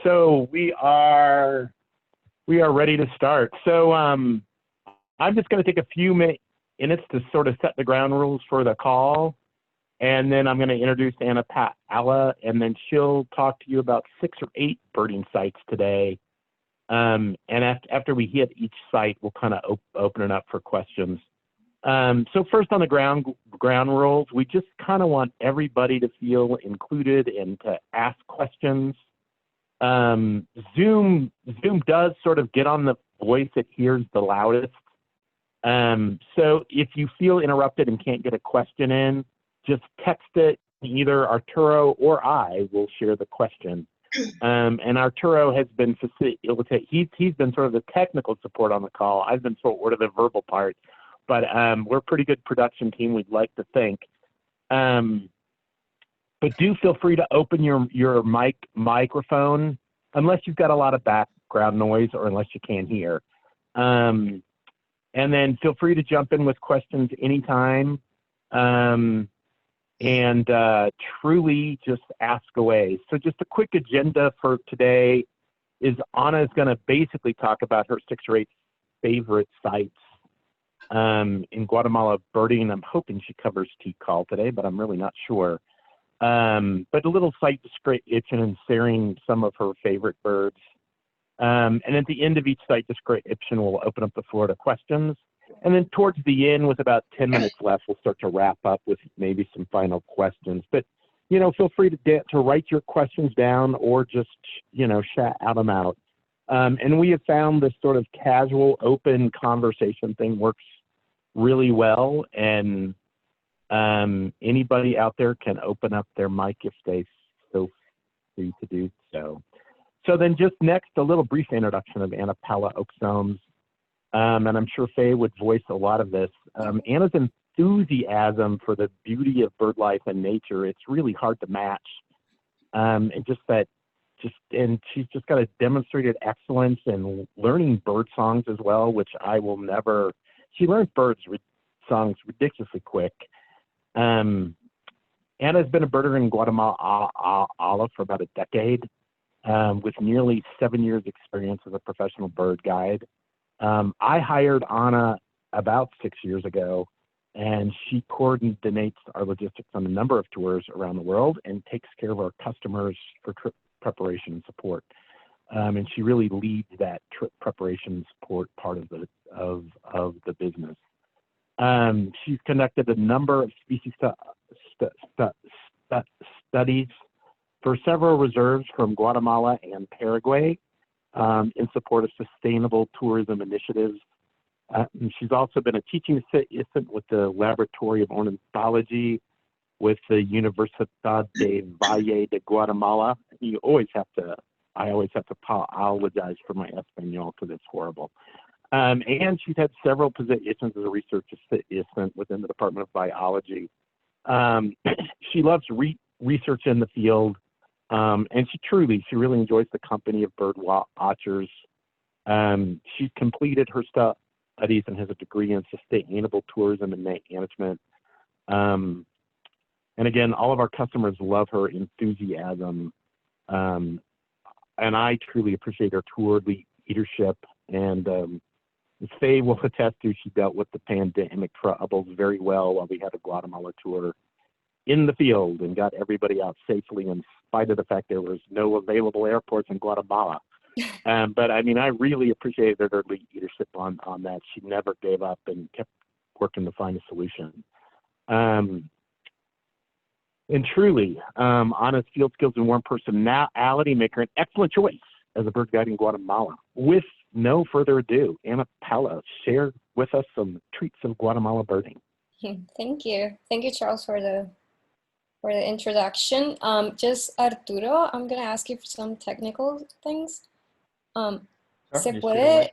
So we are ready to start. So I'm just going to take a few minutes to sort of set the ground rules for the call, and then I'm going to introduce Anna Paola, and then she'll talk to you about 6 or 8 birding sites today. And after we hit each site, we'll kind of open it up for questions. So first on the ground rules, we just kind of want everybody to feel included and to ask questions. Zoom does sort of get on the voice it hears the loudest. So if you feel interrupted and can't get a question in, just text it. Either Arturo or I will share the question. And Arturo has been he's been sort of the technical support on the call. I've been sort of the verbal part, but we're a pretty good production team, we'd like to think. But do feel free to open your microphone, unless you've got a lot of background noise or unless you can't hear. And then feel free to jump in with questions anytime. And truly just ask away. So just a quick agenda for today is Anna is going to basically talk about her 6 or 8 favorite sites in Guatemala birding. I'm hoping she covers T-call today, but I'm really not sure. But a little site description and sharing some of her favorite birds. And at the end of each site description, we'll open up the floor to questions. And then towards the end, with about 10 minutes left, we'll start to wrap up with maybe some final questions. But, you know, feel free to write your questions down or just, shout them out. And we have found this sort of casual, open conversation thing works really well. And anybody out there can open up their mic if they feel free to do so. So then just next, a little brief introduction of Anna Paola Oaksomes. And I'm sure Faye would voice a lot of this. Anna's enthusiasm for the beauty of bird life and nature, it's really hard to match. And she's just got a demonstrated excellence in learning bird songs as well, which I will never. She learns songs ridiculously quick. Anna's been a birder in Guatemala for about a decade, with nearly 7 years experience as a professional bird guide. I hired Anna about 6 years ago, and she coordinates our logistics on a number of tours around the world and takes care of our customers for trip preparation and support. And she really leads that trip preparation support part of the business. She's conducted a number of species studies for several reserves from Guatemala and Paraguay, in support of sustainable tourism initiatives. She's also been a teaching assistant with the Laboratory of Ornithology with the Universidad de Valle de Guatemala. I always have to apologize for my Espanol because it's horrible. And she's had several positions as a research assistant within the Department of Biology. She loves research in the field. And she really enjoys the company of bird watchers. She's completed her studies and has a degree in sustainable tourism and management. And again, all of our customers love her enthusiasm. And I truly appreciate her tour leadership. And as Faye will attest to, she dealt with the pandemic troubles very well while we had a Guatemala tour in the field and got everybody out safely in spite of the fact there was no available airports in Guatemala. But I mean, I really appreciated her leadership on that. She never gave up and kept working to find a solution. And truly, Anna's field skills and warm personality make her an excellent choice as a bird guide in Guatemala. With no further ado, Anna Paola, share with us some treats of Guatemala birding. Thank you, Charles, for the introduction. Just Arturo, I'm gonna ask you for some technical things. Sure, se puede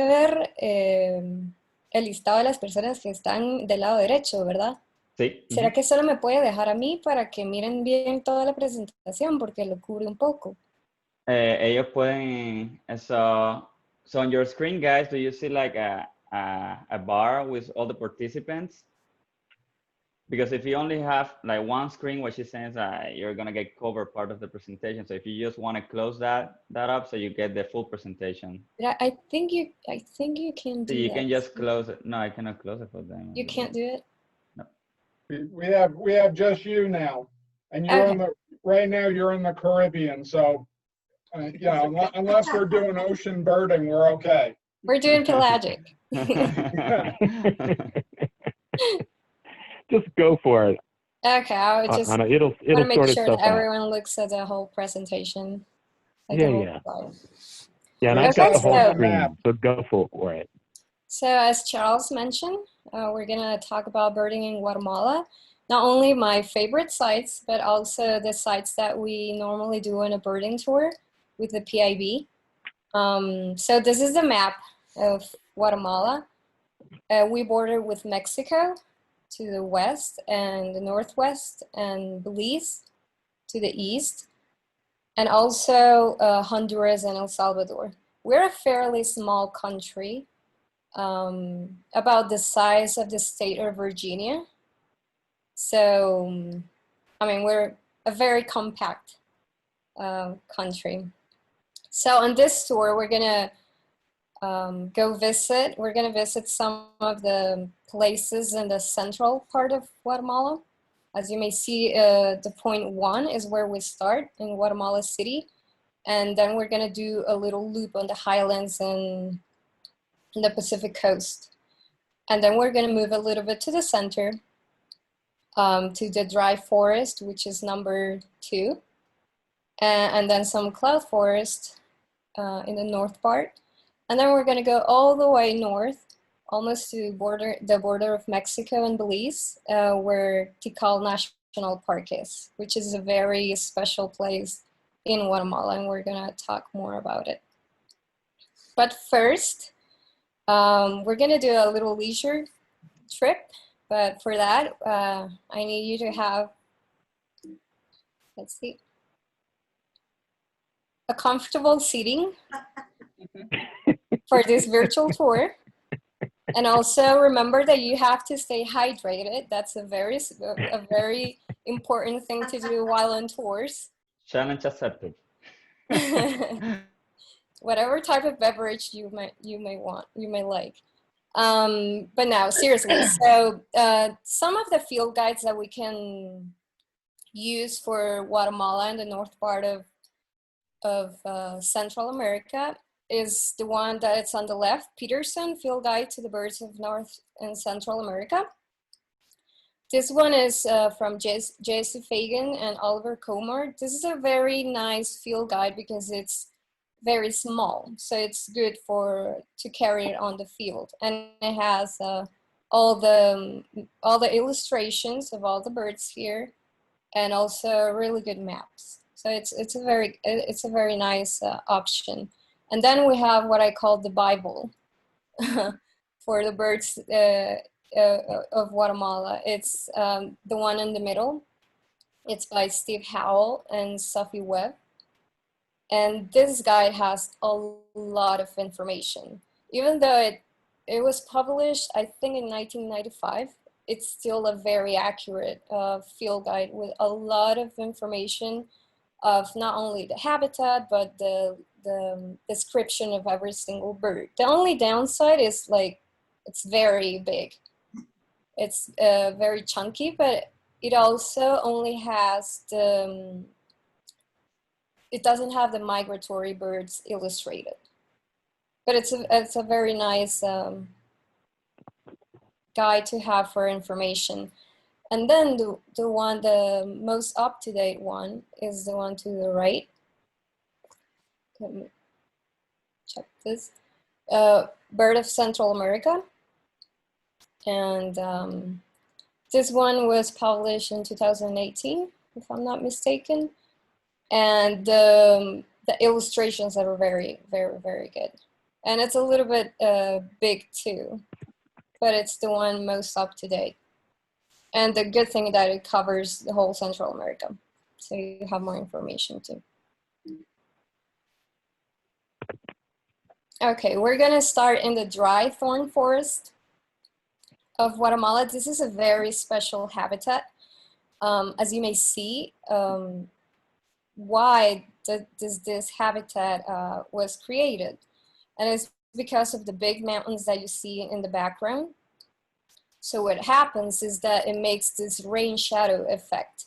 ver el listado de las personas que están del lado derecho, ¿verdad? Sí. ¿Será que solo me puede dejar a mí para que miren bien toda la presentación porque lo cubre un poco? Ellos pueden, so on your screen, guys, do you see like a bar with all the participants? because if you only have like one screen, what she's saying is that you're gonna get covered part of the presentation. So if you just want to close that up, so you get the full presentation. But I think you can So do you that. can just close it. No, I cannot close it for them. You can't do it. No. We have just you now, and you're on the right now. You're in the Caribbean, so yeah. Unless we're doing ocean birding, we're okay. We're doing pelagic. Just go for it. Okay, I would just Anna, it'll want to make sort sure itself that out. everyone looks at the whole presentation. Like the Yeah, whole yeah. slide. Yeah, and Okay, I've got the so- whole screen, so go for it. So as Charles mentioned, we're gonna talk about birding in Guatemala. Not only my favorite sites, but also the sites that we normally do on a birding tour with the PIB. So this is the map of Guatemala. We border with Mexico to the west and the northwest, and Belize to the east, and also Honduras and El Salvador. We're a fairly small country, about the size of the state of Virginia. So, I mean, we're a very compact country. So on this tour, we're gonna we're gonna visit some of the places in the central part of Guatemala. As you may see, the point 1 is where we start in Guatemala City. And then we're gonna do a little loop on the highlands and the Pacific coast. And then we're gonna move a little bit to the center, to the dry forest, which is number 2. And then some cloud forest in the north part. And then we're gonna go all the way north, almost to the border of Mexico and Belize, where Tikal National Park is, which is a very special place in Guatemala, and we're gonna talk more about it. But first, we're gonna do a little leisure trip, but for that, I need you to have, let's see, a comfortable seating for this virtual tour. And also remember that you have to stay hydrated. That's a very important thing to do while on tours. Challenge accepted. Whatever type of beverage you may like. But now, seriously, so some of the field guides that we can use for Guatemala and the north part of Central America is the one that it's on the left, Peterson, Field Guide to the Birds of North and Central America. This one is from Jesse Fagan and Oliver Comar. This is a very nice field guide because it's very small, so it's good to carry it on the field, and it has all the illustrations of all the birds here, and also really good maps. So it's a very nice option. And then we have what I call the Bible for the birds of Guatemala. It's the one in the middle. It's by Steve Howell and Sophie Webb. And this guide has a lot of information. Even though it was published, I think in 1995, it's still a very accurate field guide with a lot of information of not only the habitat, but the description of every single bird. The only downside is like, it's very big. It's very chunky, but it also only has it doesn't have the migratory birds illustrated. But it's a very nice guide to have for information. And then the most up-to-date one is the one to the right. Let me check this. Bird of Central America. And this one was published in 2018, if I'm not mistaken. And the illustrations are very, very, very good. And it's a little bit big too, but it's the one most up to date. And the good thing that it covers the whole Central America. So you have more information too. Okay, we're gonna start in the dry thorn forest. of Guatemala. This is a very special habitat. As you may see, why this habitat was created. And it's because of the big mountains that you see in the background. So what happens is that it makes this rain shadow effect.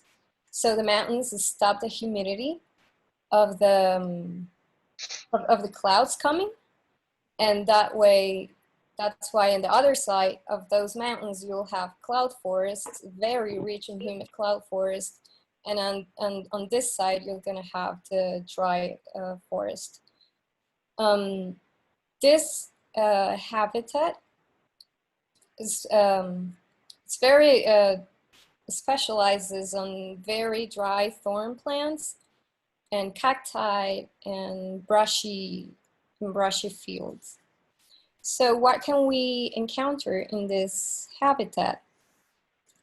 So the mountains stop the humidity of the clouds coming, and that way, that's why on the other side of those mountains you'll have cloud forests, very rich in humid cloud forests, and on this side you're gonna have the dry forest. This habitat is it's very specializes on very dry thorn plants and cacti and brushy fields. So what can we encounter in this habitat?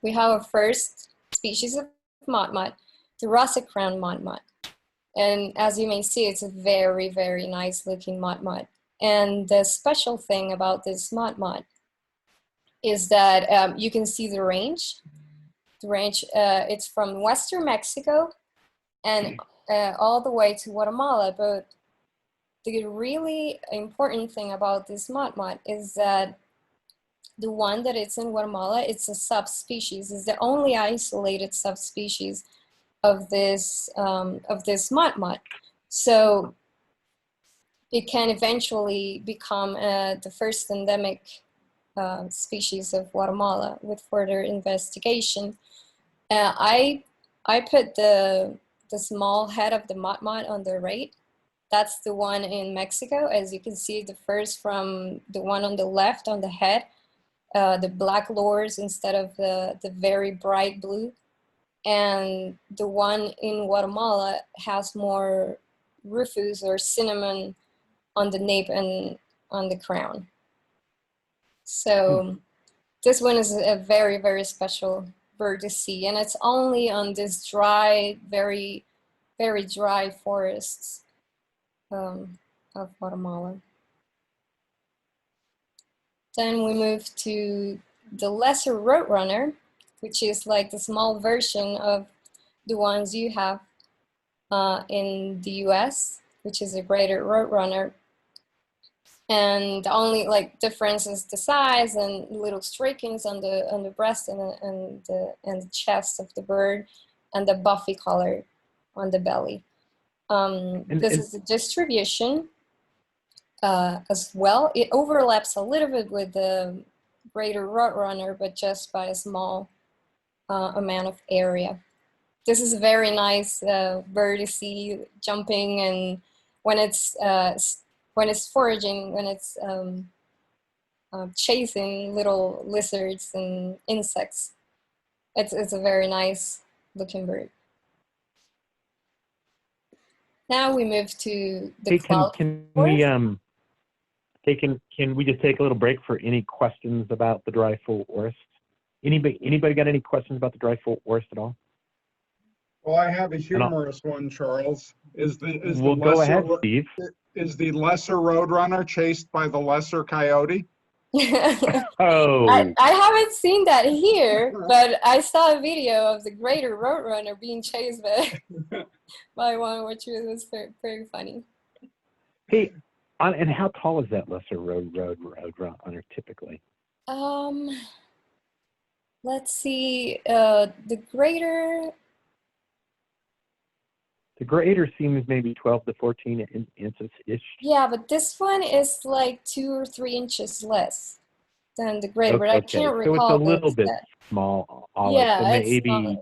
We have our first species of mudmud, the russet-crowned mudmud. And as you may see, it's a very, very nice looking mudmud. And the special thing about this mudmud is that you can see the range. The range, it's from Western Mexico and all the way to Guatemala. But the really important thing about this mudmud is that the one that it's in Guatemala, it's a subspecies. It's the only isolated subspecies of this mudmud. So it can eventually become the first endemic species of Guatemala with further investigation. I put the small head of the mudmud on the right. That's the one in Mexico. As you can see, the first from the one on the left on the head, the black lures instead of the very bright blue. And the one in Guatemala has more rufous or cinnamon on the nape and on the crown. So this one is a very, very special bird to see. And it's only on this dry, very, very dry forests of Guatemala. Then we move to the lesser roadrunner, which is like the small version of the ones you have in the US, which is a greater roadrunner. And the only like difference is the size and little streakings on the breast and the chest of the bird, and the buffy color on the belly. This is the distribution as well. It overlaps a little bit with the greater roadrunner, but just by a small amount of area. This is a very nice bird to see jumping, and when it's foraging, when it's chasing little lizards and insects. It's a very nice looking bird. Now we move to the cloud can forest. we just take a little break for any questions about the dry forest? Anybody got any questions about the dry forest at all? Well, I have a humorous one, Charles. Go ahead, Steve. Is the lesser roadrunner chased by the lesser coyote? Oh, I haven't seen that here, but I saw a video of the greater roadrunner being chased by one, which was very funny. Hey, and how tall is that lesser roadrunner typically? Let's see. The greater seems maybe 12 to 14 inches-ish. Yeah, but this one is like 2 or 3 inches less than the greater, but I can't recall. So it's a little bit small. Yeah, so maybe smaller.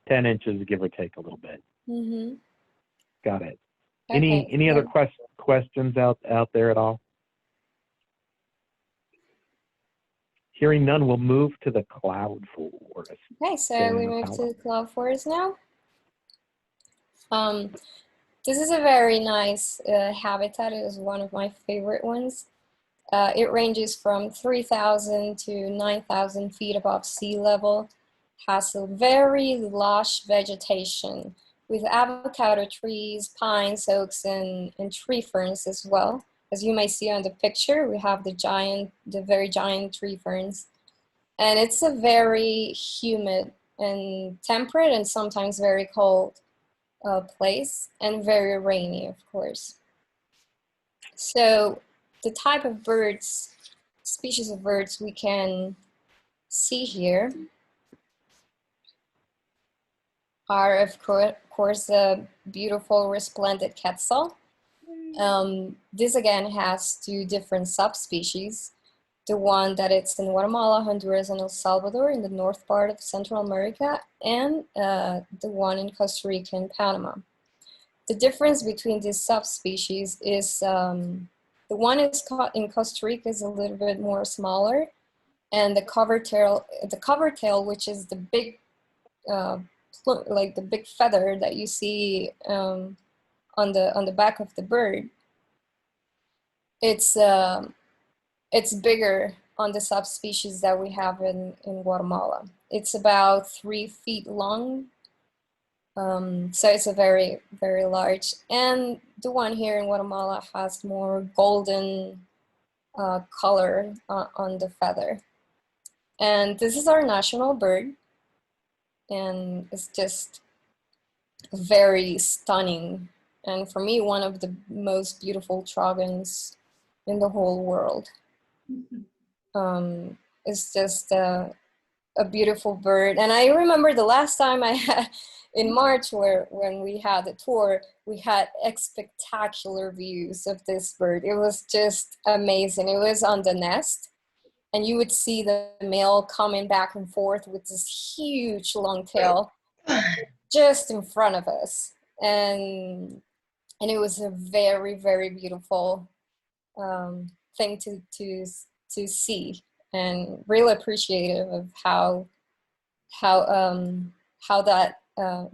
10 inches, give or take a little bit. Mm-hmm. Got it. Okay, Any other questions out there at all? Hearing none, we'll move to the cloud forest. Okay, so we move to the cloud forest now. This is a very nice habitat. It is one of my favorite ones. It ranges from 3,000 to 9,000 feet above sea level. Has a very lush vegetation with avocado trees, pines, oaks, and tree ferns as well. As you may see on the picture, we have the very giant tree ferns. And it's a very humid and temperate and sometimes very cold place, and very rainy, of course. So the type of birds, species of birds we can see here are, of course, the beautiful resplendent quetzal. This again has two different subspecies. The one that it's in Guatemala, Honduras, and El Salvador in the north part of Central America, and the one in Costa Rica and Panama. The difference between these subspecies is the one is caught in Costa Rica is a little bit more smaller, and the cover tail, which is the big, like the big feather that you see on the back of the bird, it's bigger on the subspecies that we have in Guatemala. It's about 3 feet long. So it's a very, very large. And the one here in Guatemala has more golden color on the feather. And this is our national bird. And it's just very stunning. And for me, one of the most beautiful trogons in the whole world. It's just a beautiful bird. And I remember the last time I had, in March, when we had the tour, we had spectacular views of this bird. It was just amazing. It was on the nest, and you would see the male coming back and forth with this huge long tail just in front of us. And it was a very, very beautiful thing to see, and really appreciative of how that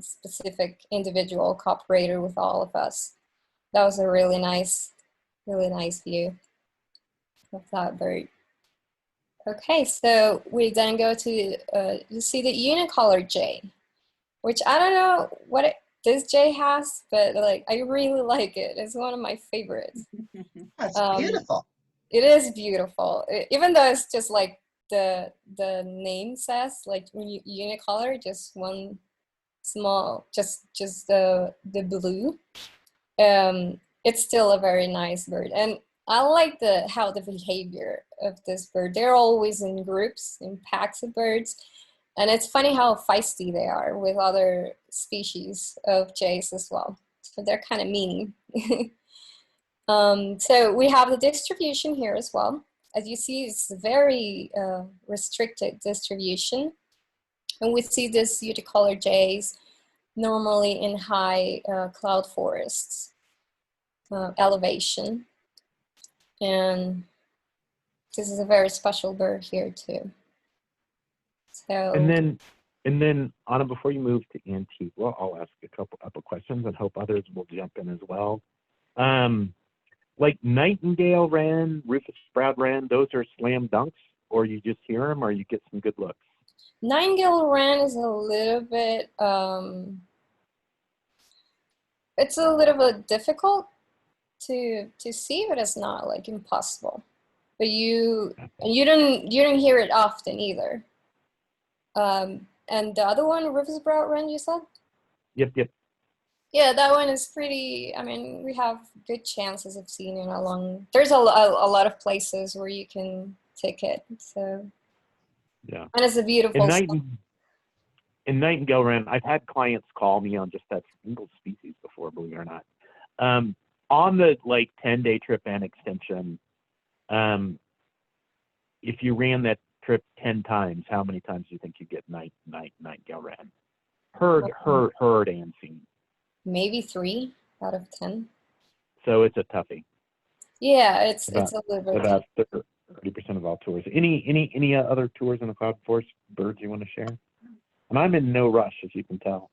specific individual cooperated with all of us. That was a really nice view of that bird. Okay, so we then go to you see the unicolor jay, which I don't know what this jay has, but like I really like it. It's one of my favorites. That's beautiful. It is beautiful, even though it's just like the name says, like unicolor, just one small, just the blue. It's still a very nice bird, and I like how the behavior of this bird. They're always in groups, in packs of birds, and it's funny how feisty they are with other species of jays as well. So they're kind of mean. So we have the distribution here as well. As you see, it's a very restricted distribution. And we see this unicolor jays normally in high cloud forests elevation. And this is a very special bird here too. So. And then Anna, before you move to Antigua, I'll ask a couple questions and hope others will jump in as well. Like nightingale wren, rufous browed wren, those are slam dunks, or you just hear them, or you get some good looks? Nightingale wren is a little bit, it's a little bit difficult to see, but it's not like impossible. But you don't hear it often either. And the other one, rufous browed wren, you said? Yep. Yeah, that one is pretty, I mean, we have good chances of seeing it along. There's a lot of places where you can take it, so. Yeah. And it's a beautiful in nightingale wren, I've had clients call me on just that single species before, believe it or not. On the like 10-day trip and extension, if you ran that trip 10 times, how many times do you think you get nightingale wren? Heard and seen. Maybe 3 out of 10. So it's a toughie. Yeah, it's a little bit. About 30% of all tours. Any other tours in the cloud forest birds you want to share? And I'm in no rush, as you can tell.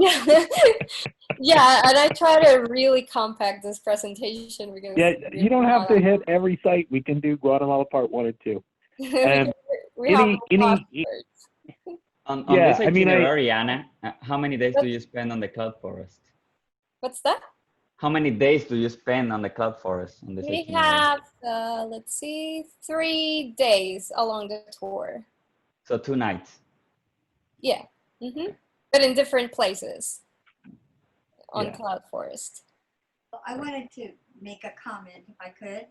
Yeah, and I try to really compact this presentation because. Yeah, you don't have to hit every site. We can do Guatemala Part 1 and 2. We have on this itinerary, Anna, how many days do you spend on the cloud forest? What's that? How many days do you spend on the cloud forest on this itinerary? We have, let's see, 3 days along the tour. So 2 nights. Yeah. But in different places on Yeah. Cloud Forest. Well, I wanted to make a comment, if I could,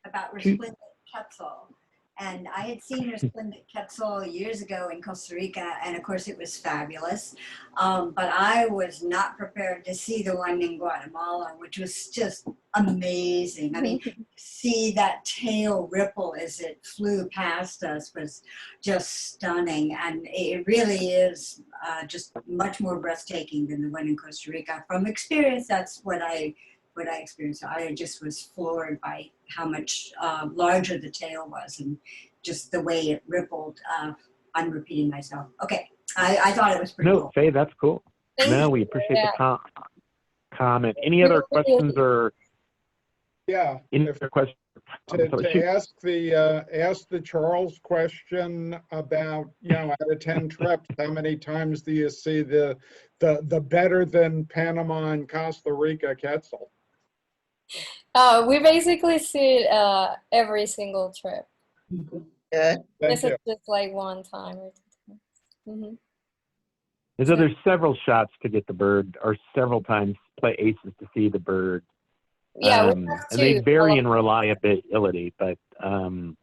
about Shoot. resplendent quetzal. And I had seen resplendent quetzal years ago in Costa Rica, and of course it was fabulous. But I was not prepared to see the one in Guatemala, which was just amazing. I mean, see that tail ripple as it flew past us was just stunning. And it really is just much more breathtaking than the one in Costa Rica. From experience, that's what I experienced. I just was floored by how much larger the tail was and just the way it rippled. I'm repeating myself. Okay, I thought it was pretty No, cool. Faye, that's cool. Thank No, you. we appreciate Yeah. the comment. Any other questions or Yeah, any if- other questions? to ask the Charles question about, out of 10 trips, how many times do you see the better than Panama and Costa Rica quetzal? We basically see it every single trip. Good. Thank This is you. just like one time or two times. And so there's several shots to get the bird, or several times play aces to see the bird. Yeah, we have and they two. vary in reliability, but I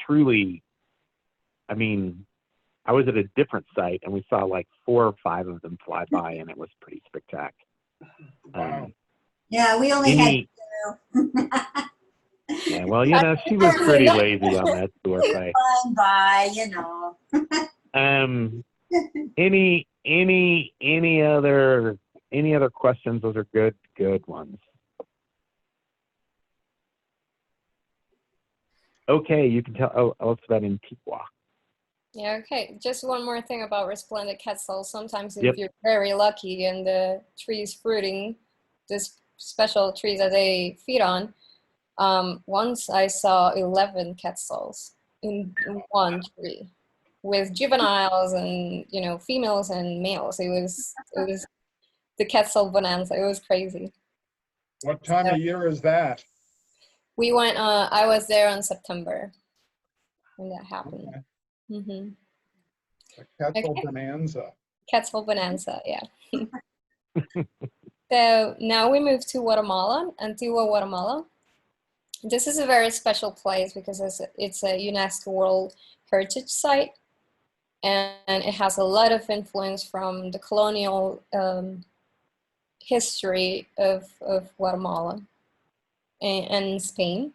truly, I mean, I was at a different site and we saw like 4 or 5 of them fly by, and it was pretty spectacular. Wow. Yeah, we only Any, had yeah, well, she was pretty lazy on that tour, Faye. flying by, Any other questions? Those are good ones. Okay, you can tell. Oh, it's about Antigua. Yeah, okay. Just one more thing about resplendent quetzal. Sometimes if Yep. you're very lucky and the tree is fruiting, this special trees that they feed on, once I saw 11 quetzals in one tree with juveniles and, females and males. It was the quetzal bonanza. It was crazy. What time of year is that? We went, I was there in September when that happened. Okay. Mm-hmm. The quetzal Okay. bonanza. Quetzal bonanza, yeah. So now we move to Guatemala, Antigua, Guatemala. This is a very special place because it's a UNESCO World Heritage Site, and it has a lot of influence from the colonial history of Guatemala and Spain.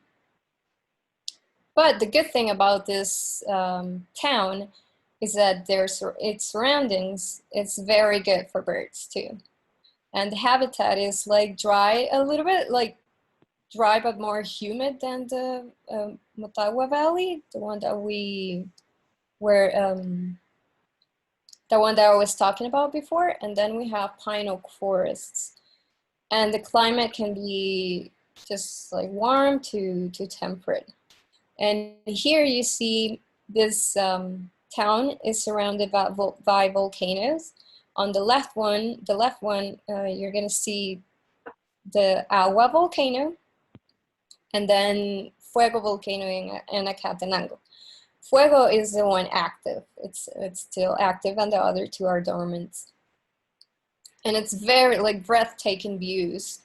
But the good thing about this town is that its surroundings, it's very good for birds too. And the habitat is like dry, a little bit like dry but more humid than the Motagua Valley, the one that the one that I was talking about before. And then we have pine oak forests, and the climate can be just like warm to temperate. And here you see this town is surrounded by volcanoes. On the left one, you're gonna see the Agua volcano, and then Fuego volcano in Acatenango. Fuego is the one active. It's still active, and the other 2 are dormant. And it's very like breathtaking views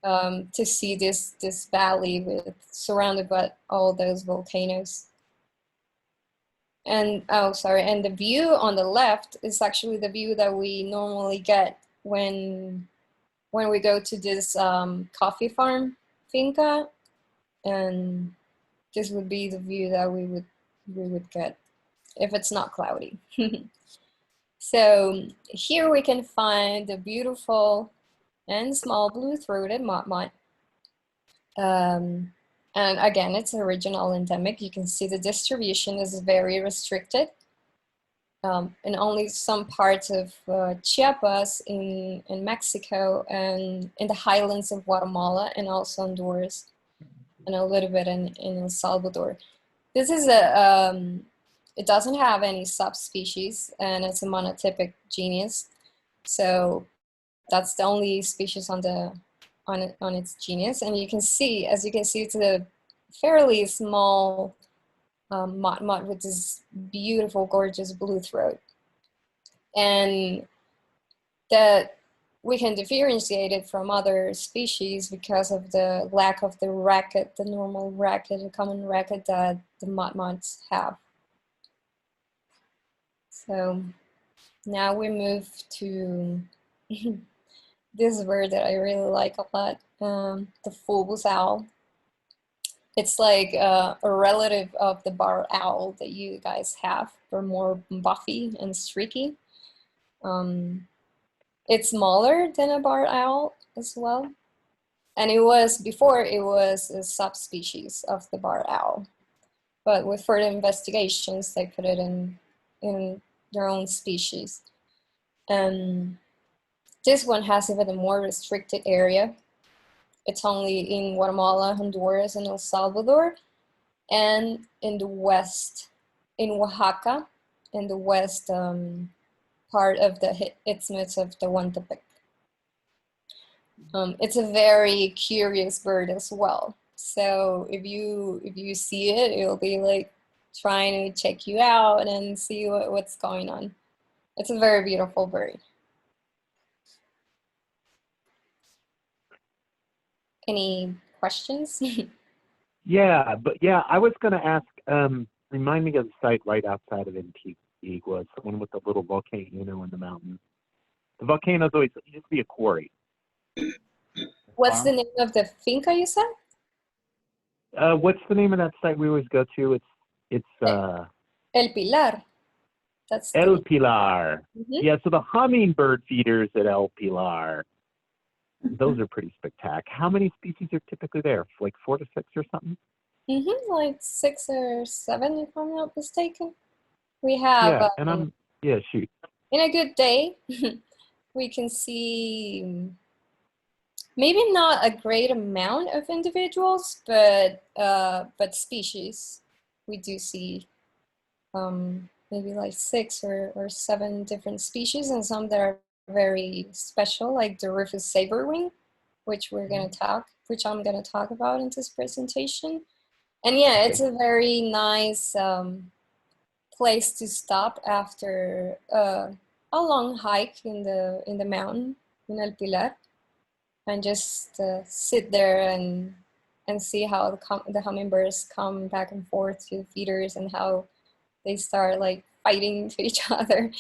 to see this valley surrounded by all those volcanoes. And and the view on the left is actually the view that we normally get when we go to this coffee farm finca, and this would be the view that we would get if it's not cloudy. So here we can find the beautiful and small blue-throated motmot. And again, it's a regional endemic. You can see the distribution is very restricted. In only some parts of Chiapas in Mexico, and in the highlands of Guatemala, and also Honduras, and a little bit in El Salvador. This is it doesn't have any subspecies, and it's a monotypic genus. So that's the only species on its genus. And you can see, as you can see, it's a fairly small motmot with this beautiful, gorgeous blue throat. And that we can differentiate it from other species because of the lack of the racket, the normal racket, the common racket that the motmots have. So now we move to this bird that I really like a lot, the fulvous owl. It's like a relative of the bar owl that you guys have. They're more buffy and streaky. It's smaller than a bar owl as well. And before it was a subspecies of the bar owl. But with further investigations, they put it in their own species. This one has even a more restricted area. It's only in Guatemala, Honduras, and El Salvador, and in the west, in Oaxaca, in the west part of the isthmus of the Tehuantepec. It's a very curious bird as well. So if you see it, it'll be like trying to check you out and see what's going on. It's a very beautiful bird. Any questions? Yeah, I was going to ask, remind me of the site right outside of Antigua, the one with the little volcano in the mountain. The volcano's always used to be a quarry. What's the name of the finca you said? What's the name of that site we always go to? It's El Pilar. That's El Pilar. Mm-hmm. Yeah, so the hummingbird feeders at El Pilar, those are pretty spectacular. How many species are typically there? Like 4 to 6 or something? Mm-hmm, like 6 or 7, if I'm not mistaken. We have, shoot. in a good day, we can see maybe not a great amount of individuals, but species. We do see maybe like 6 or 7 different species, and some that are very special, like the Rufous saberwing, which I'm going to talk about in this presentation. And yeah, it's a very nice place to stop after a long hike in the mountain in El Pilar, and just sit there and see how the hummingbirds come back and forth to the feeders and how they start like fighting to each other.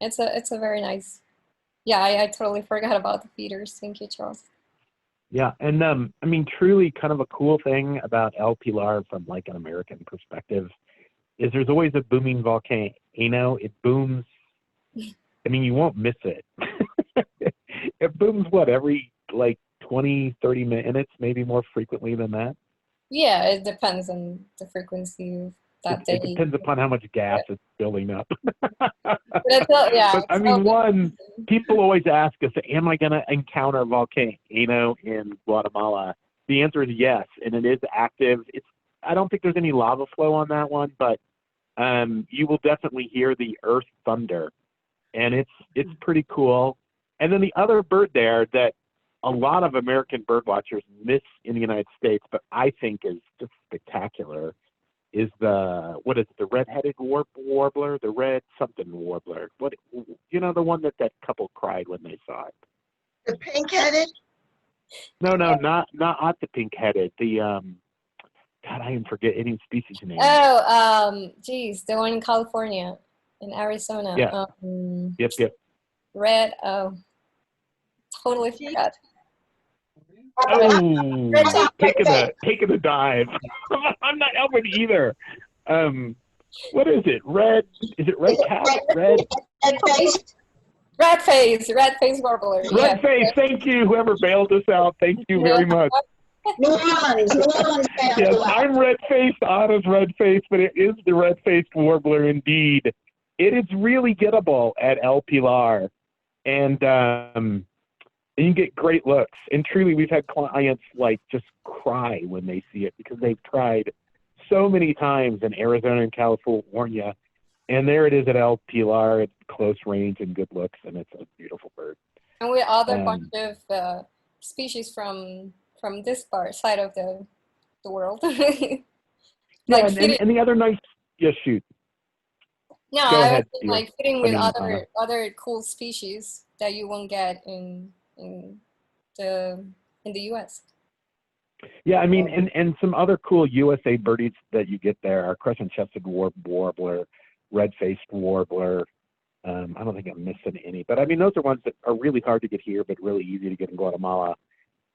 It's a very nice. Yeah, I totally forgot about the feeders. Thank you, Charles. Yeah, and I mean, truly kind of a cool thing about El Pilar from like an American perspective is there's always a booming volcano. It booms. I mean, you won't miss it. It booms, every like 20, 30 minutes, maybe more frequently than that? Yeah, it depends on the frequency of that day. It depends upon how much gas is building up. But I mean, people always ask us, am I going to encounter a volcano in Guatemala? The answer is yes, and it is active. I don't think there's any lava flow on that one, but you will definitely hear the earth thunder, and it's pretty cool. And then the other bird there that a lot of American bird watchers miss in the United States, but I think is just spectacular, is the red-headed warbler, the red something warbler. The one that couple cried when they saw it. The pink-headed? No, not the pink-headed. The God, I am forgetting species name. Geez, the one in California, in Arizona. Yeah. Yep. Red. Oh, totally forgot. Oh, taking a dive. I'm not helping either. What is it? Red? Is it red cap? Red face warbler. Red face. Thank you, whoever bailed us out. Thank you very much. New Orleans Yes, I'm red-faced, Anna's red-faced, but it is the red-faced warbler indeed. It is really gettable at El Pilar, and you get great looks. And truly, we've had clients like just cry when they see it because they've tried so many times in Arizona and California, and there it is at El Pilar at close range and good looks, and it's a beautiful bird. And we other bunch of species from this side of the world. Yeah, Like and fitting, the other nice, yeah, shoot. no, Go I ahead, was dear. like fitting I with mean, other cool species that you won't get in the in the US. Yeah, I mean, and some other cool USA birdies that you get there are crescent-chested warbler, red-faced warbler. I don't think I'm missing any, but I mean, those are ones that are really hard to get here, but really easy to get in Guatemala,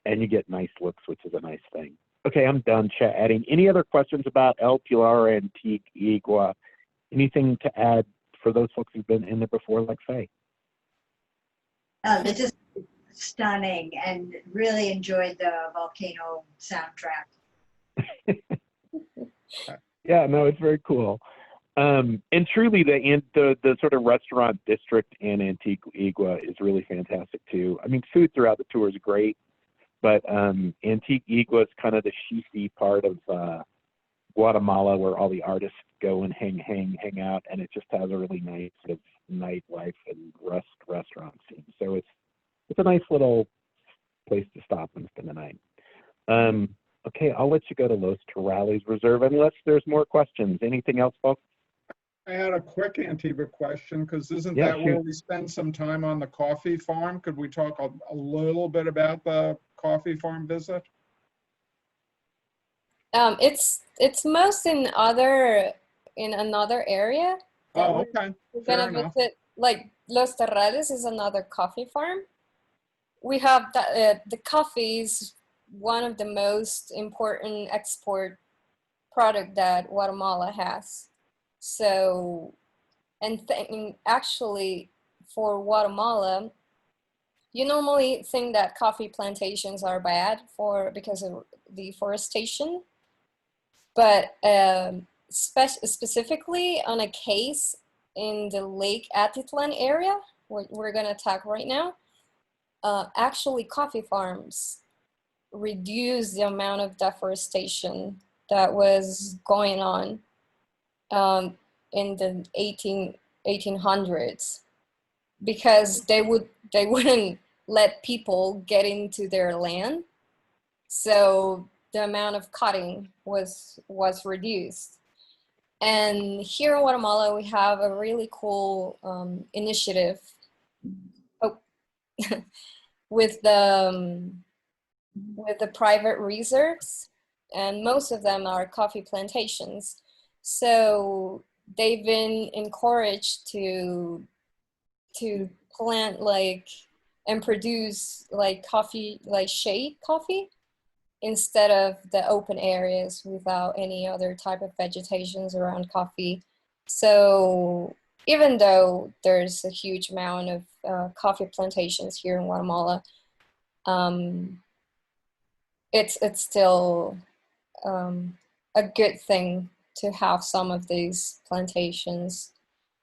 and you get nice looks, which is a nice thing. Okay, I'm done chatting. Any other questions about El Pilar Antique Igua? Anything to add for those folks who've been in there before, like Faye? This is stunning, and really enjoyed the volcano soundtrack. Yeah, no, it's very cool. And truly, the sort of restaurant district in Antigua is really fantastic too. I mean, food throughout the tour is great, but Antigua is kind of the chic part of Guatemala, where all the artists go and hang out, and it just has a really nice sort of nightlife and restaurant scene. So it's a nice little place to stop and spend the night. Okay, I'll let you go to Los Torales Reserve unless there's more questions. Anything else, folks? I had a quick Antigua question, because isn't Yeah, that where shoot. we spend some time on the coffee farm? Could we talk a little bit about the coffee farm visit? It's most in another area that Oh, okay, we're fair gonna enough. visit. Like Los Terrales is another coffee farm. We have the coffee is one of the most important export product that Guatemala has. So, and actually for Guatemala, you normally think that coffee plantations are bad because of deforestation, but specifically on a case in the Lake Atitlan area, we're gonna talk right now, actually coffee farms reduce the amount of deforestation that was going on in the 1800s, because they wouldn't let people get into their land, so the amount of cutting was reduced. And here in Guatemala we have a really cool initiative with the private reserves, and most of them are coffee plantations. So they've been encouraged to plant and produce coffee, shade coffee, instead of the open areas without any other type of vegetations around coffee. So even though there's a huge amount of coffee plantations here in Guatemala, it's still a good thing to have some of these plantations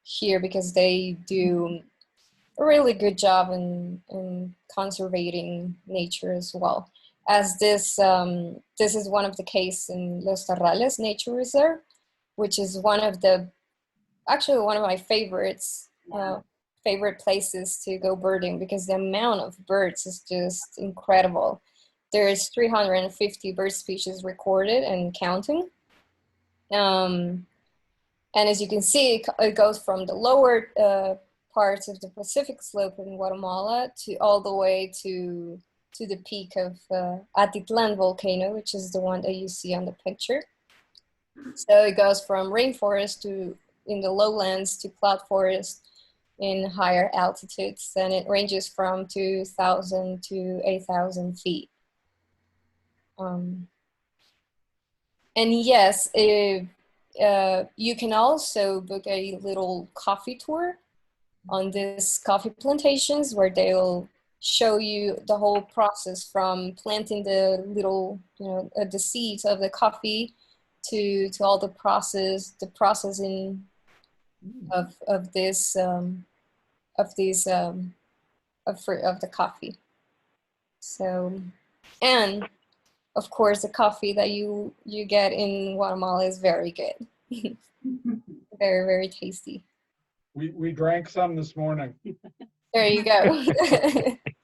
here, because they do a really good job in conserving nature as well. As this is one of the cases in Los Terrales Nature Reserve, which is actually one of my favorites, favorite places to go birding, because the amount of birds is just incredible. There's 350 bird species recorded and counting. And as you can see, it goes from the lower parts of the Pacific slope in Guatemala to all the way to the peak of Atitlan volcano, which is the one that you see on the picture. So it goes from rainforest in the lowlands to cloud forest in higher altitudes, and it ranges from 2,000 to 8,000 feet. And yes, you can also book a little coffee tour on these coffee plantations, where they'll show you the whole process from planting the little, the seeds of the coffee to all the processing of the coffee. So, and of course, the coffee that you get in Guatemala is very good. Very, very tasty. We drank some this morning There you go.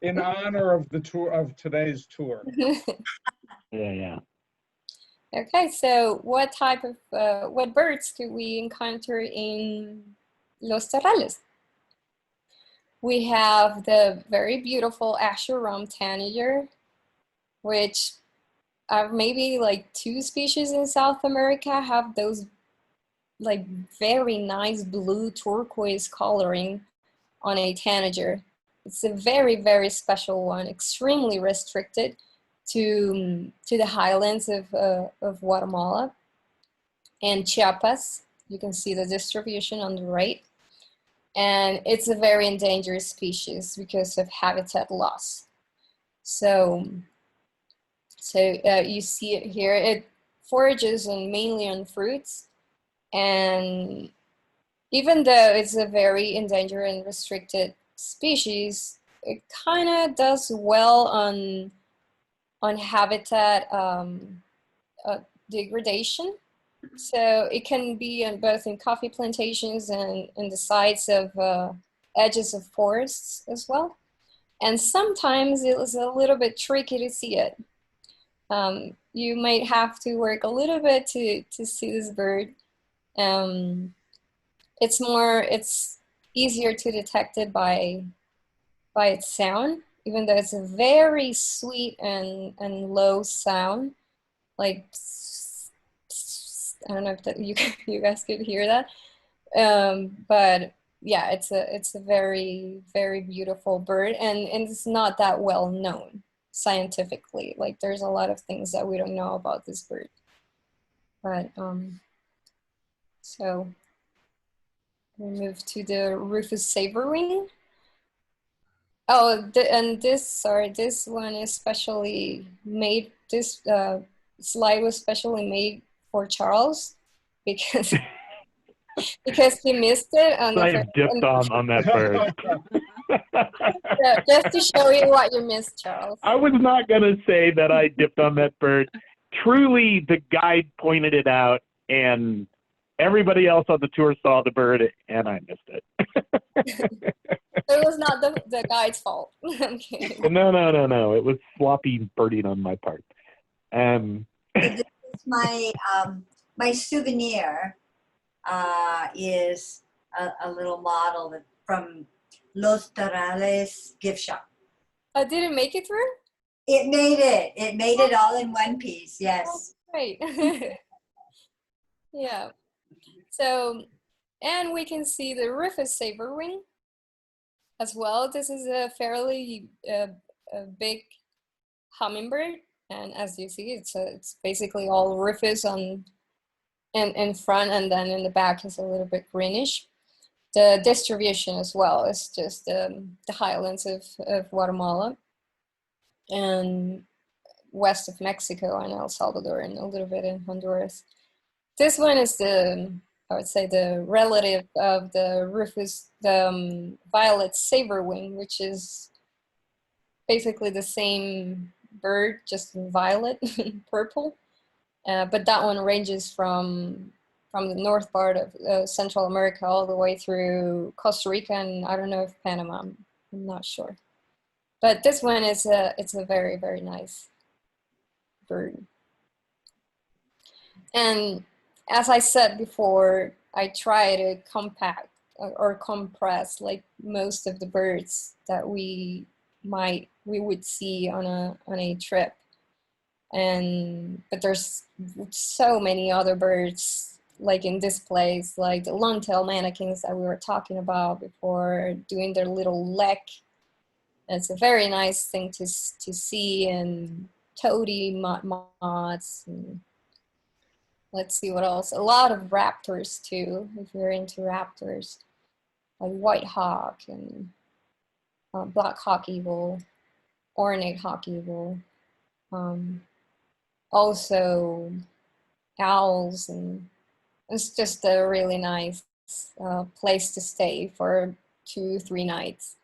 in honor of the tour of today's tour. Yeah. Okay, so what type of, what birds could we encounter in Los Terrales? We have the very beautiful Asherum tanager, which are maybe like 2 species in South America have those like very nice blue turquoise coloring on a tanager. It's a very, very special one, extremely restricted to the highlands of Guatemala and Chiapas. You can see the distribution on the right. And it's a very endangered species because of habitat loss. So you see it here. It forages mainly on fruits. And even though it's a very endangered and restricted species, it kind of does well on habitat degradation. So it can be both in coffee plantations and in the sides of edges of forests as well. And sometimes it was a little bit tricky to see it. You might have to work a little bit to see this bird. It's easier to detect it by its sound, even though it's a very sweet and low sound, like I don't know if you guys could hear that, but yeah, it's a very, very beautiful bird, and it's not that well known scientifically. Like there's a lot of things that we don't know about this bird, but so we move to the Rufous saberwing. Oh, and this one is specially made. This slide was specially made for Charles because he missed it on the I have dipped on that bird. so just to show you what you missed, Charles. I was not going to say that I dipped on that bird. Truly, the guide pointed it out, and everybody else on the tour saw the bird, and I missed it. It was not the guide's fault. I'm kidding. No. It was sloppy birding on my part. This is my my souvenir is a little model from Los Terrales gift shop. Oh, did it make it through? It made it. It made it all in one piece. Yes. Great. Yeah. So, and we can see the Rufous saberwing as well. This is a fairly a big hummingbird, and as you see, it's basically all rufous in front, and then in the back is a little bit greenish. The distribution as well is just the highlands of Guatemala and west of Mexico and El Salvador and a little bit in Honduras. This one is I would say the relative of the Rufous, the violet saberwing, which is basically the same bird, just in violet, purple. But that one ranges from the north part of Central America all the way through Costa Rica and I don't know if Panama, I'm not sure. But this one is it's a very, very nice bird. And as I said before, I try to compact or compress like most of the birds that we would see on a trip. But there's so many other birds like in this place, like the long-tailed manakins that we were talking about before, doing their little lek. It's a very nice thing to see, and toady moths, and let's see what else. A lot of raptors too, if you're into raptors, like white hawk and black hawk eagle, ornate hawk eagle. Also owls, and it's just a really nice place to stay for 2-3 nights.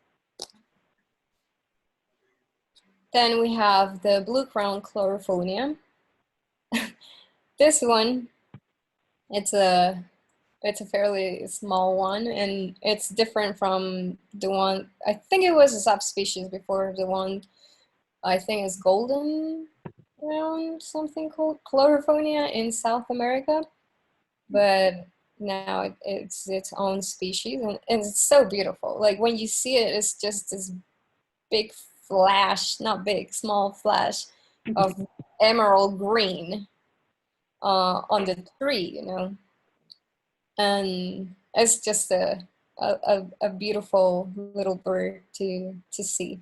Then we have the blue crown chlorophonium. This one, it's a fairly small one, and it's different from the one, I think it was a subspecies before, the one I think is golden around something called Chlorophonia in South America, but now it's its own species, and it's so beautiful. Like when you see it, it's just this big flash, not big, small flash of emerald green on the tree, you know, and it's just a beautiful little bird to see.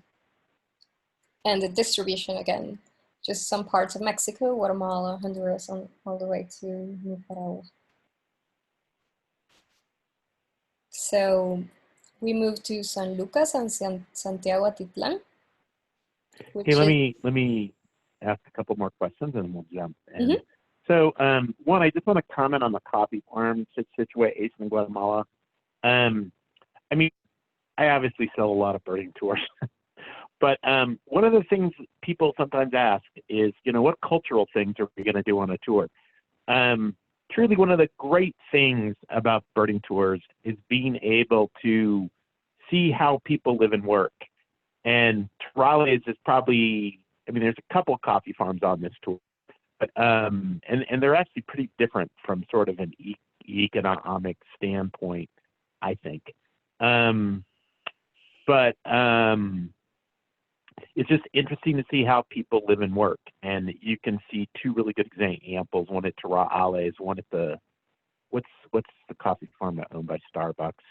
And the distribution, again, just some parts of Mexico, Guatemala, Honduras, all the way to Nicaragua. So we moved to San Lucas and Santiago Atitlan. Okay, let me ask a couple more questions and we'll jump in. Mhm. So one, I just want to comment on the coffee farm situation in Guatemala. I mean, I obviously sell a lot of birding tours, but one of the things people sometimes ask is, you know, what cultural things are we going to do on a tour? Truly, one of the great things about birding tours is being able to see how people live and work. And Torrales is probably, I mean, there's a couple of coffee farms on this tour, but and they're actually pretty different from sort of an economic standpoint, I think. But it's just interesting to see how people live and work. And you can see two really good examples, one at Torrales, one at the, what's the coffee farm owned by Starbucks?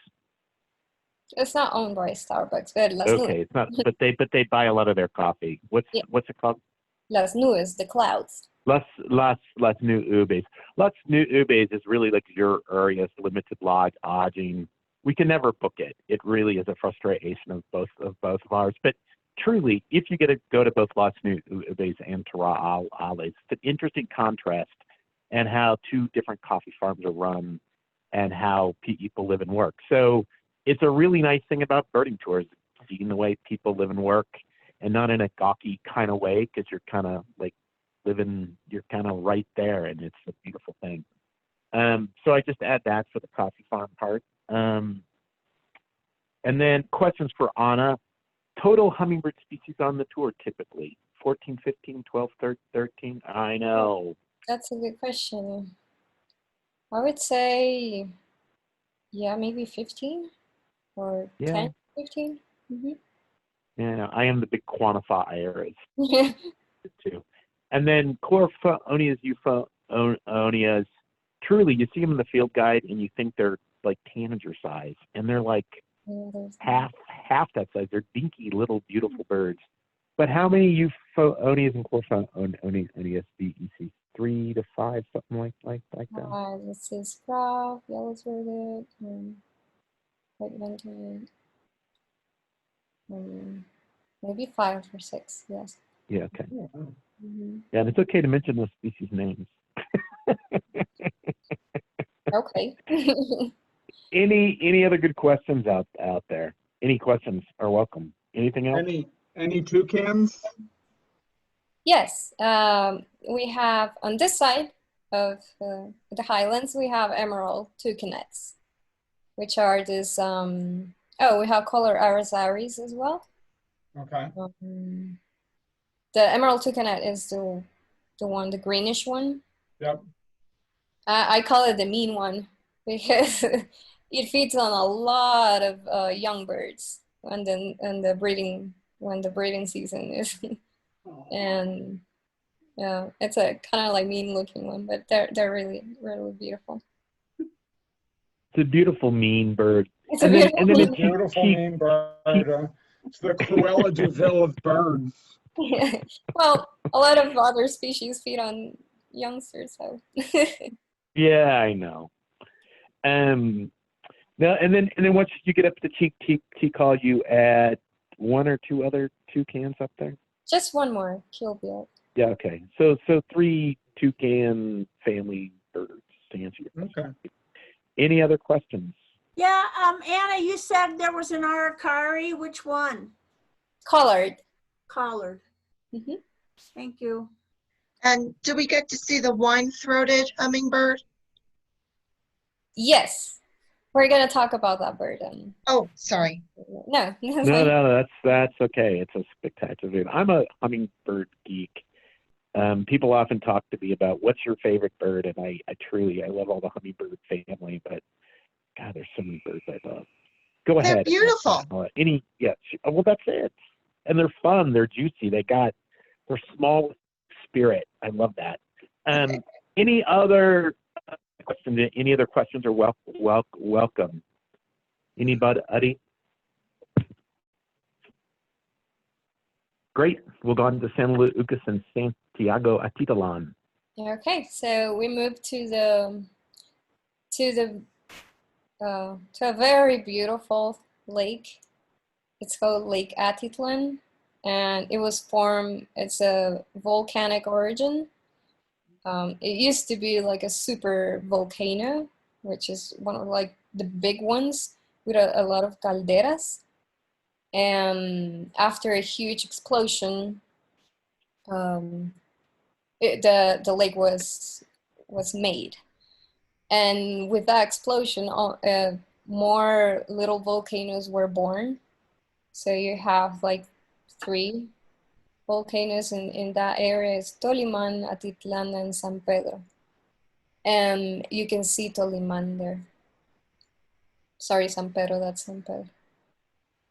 It's not owned by Starbucks, but Las Okay, it's not, but they buy a lot of their coffee. What's it called? Las Nubes, the clouds. Las Nubes. Las Nubes is really luxurious, limited lodging. We can never book it. It really is a frustration of both of ours. But truly, if you get to go to both Las Nubes and Torrales, it's an interesting contrast and how two different coffee farms are run and how people live and work. So it's a really nice thing about birding tours, seeing the way people live and work, and not in a gawky kind of way, because you're kind of like you're kind of right there, and it's a beautiful thing. So I just add that for the coffee farm part. And then questions for Anna. Total hummingbird species on the tour typically? 14, 15, 12, 13? I know. That's a good question. I would say, yeah, maybe 15 or Yeah. 10, 15. Mm-hmm. Yeah, I am the big quantifier Yeah. too. And then Chlorophonias, euphonias, truly, you see them in the field guide and you think they're like tanager size, and they're like half that size. They're dinky little beautiful birds. But how many euphonias and Chlorophonias do you see? 3 to 5, something like that. This is Graf, yellow-throated, white-vented, maybe 5 or 6, yes. Yeah, okay. Mm-hmm. Yeah, and it's okay to mention those species names. Okay. Any other good questions out there? Any questions are welcome. Anything else? Any toucans? Yes, we have on this side of the highlands, we have emerald toucanets, which are this, we have color arizaris as well. Okay. The emerald toucanet is the one, the greenish one. Yep. I call it the mean one because it feeds on a lot of young birds when the breeding season is. And yeah, it's a kind of like mean looking one, but they're really, really beautiful. It's a beautiful mean bird. It's a beautiful mean bird. It's the Cruella de Vil of birds. Yeah. Well, a lot of other species feed on youngsters, so. Yeah, I know. Now and then once you get up to T call, you add 1 or 2 other toucans up there. Just one more keelbill. Yeah. Okay. So 3 toucan family birds to answer your question. Okay. Any other questions? Yeah, Anna, you said there was an aracari. Which one? Collared. Collared. Mm-hmm. Thank you. And do we get to see the wine-throated hummingbird? Yes. We're gonna talk about that bird. Oh, sorry. No. No, that's okay. It's a spectacular bird. I'm a hummingbird geek. People often talk to me about what's your favorite bird, and I love all the hummingbird family, but God, there's so many birds I love. Go They're ahead. beautiful. Well, that's it. And they're fun. They're juicy. They're small with spirit. I love that. Any other questions? Any other questions are welcome. Anybody? Great. We'll go on to San Lucas and Santiago Atitlan. Okay, so we moved to a very beautiful lake. It's called Lake Atitlan, and it was formed. It's a volcanic origin. It used to be like a super volcano, which is one of like the big ones with a lot of calderas. And after a huge explosion, the lake was made. And with that explosion, more little volcanoes were born. So you have like 3 volcanoes in that area. It's Toliman, Atitlan, and San Pedro. And you can see Toliman there. Sorry, San Pedro, that's San Pedro.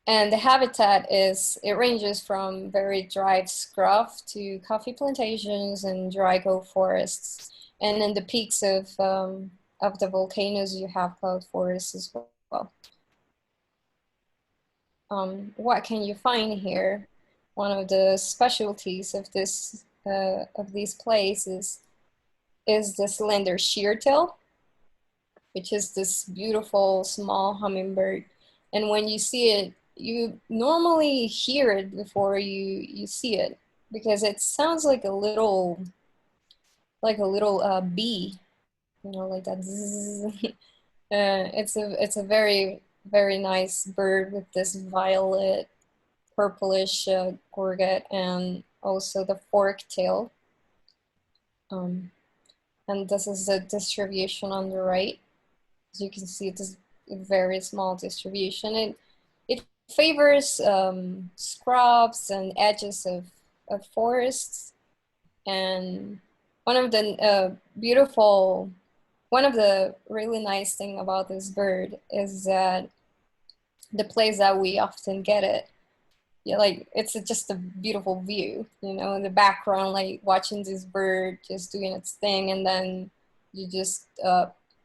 And the habitat ranges from very dry scrub to coffee plantations and dry oak forests. And in the peaks of the volcanoes, you have cloud forests as well. What can you find here? One of the specialties of these places is the slender sheartail, which is this beautiful small hummingbird. And when you see it, you normally hear it before you see it, because it sounds like a little bee, like that. Zzz. It's a very, very nice bird with this violet, purplish gorget, and also the forked tail. And this is the distribution on the right. As you can see, it's a very small distribution. It favors scrubs and edges of forests. And one of the really nice thing about this bird is that the place that we often get it, like it's just a beautiful view, in the background, like watching this bird just doing its thing, and then you just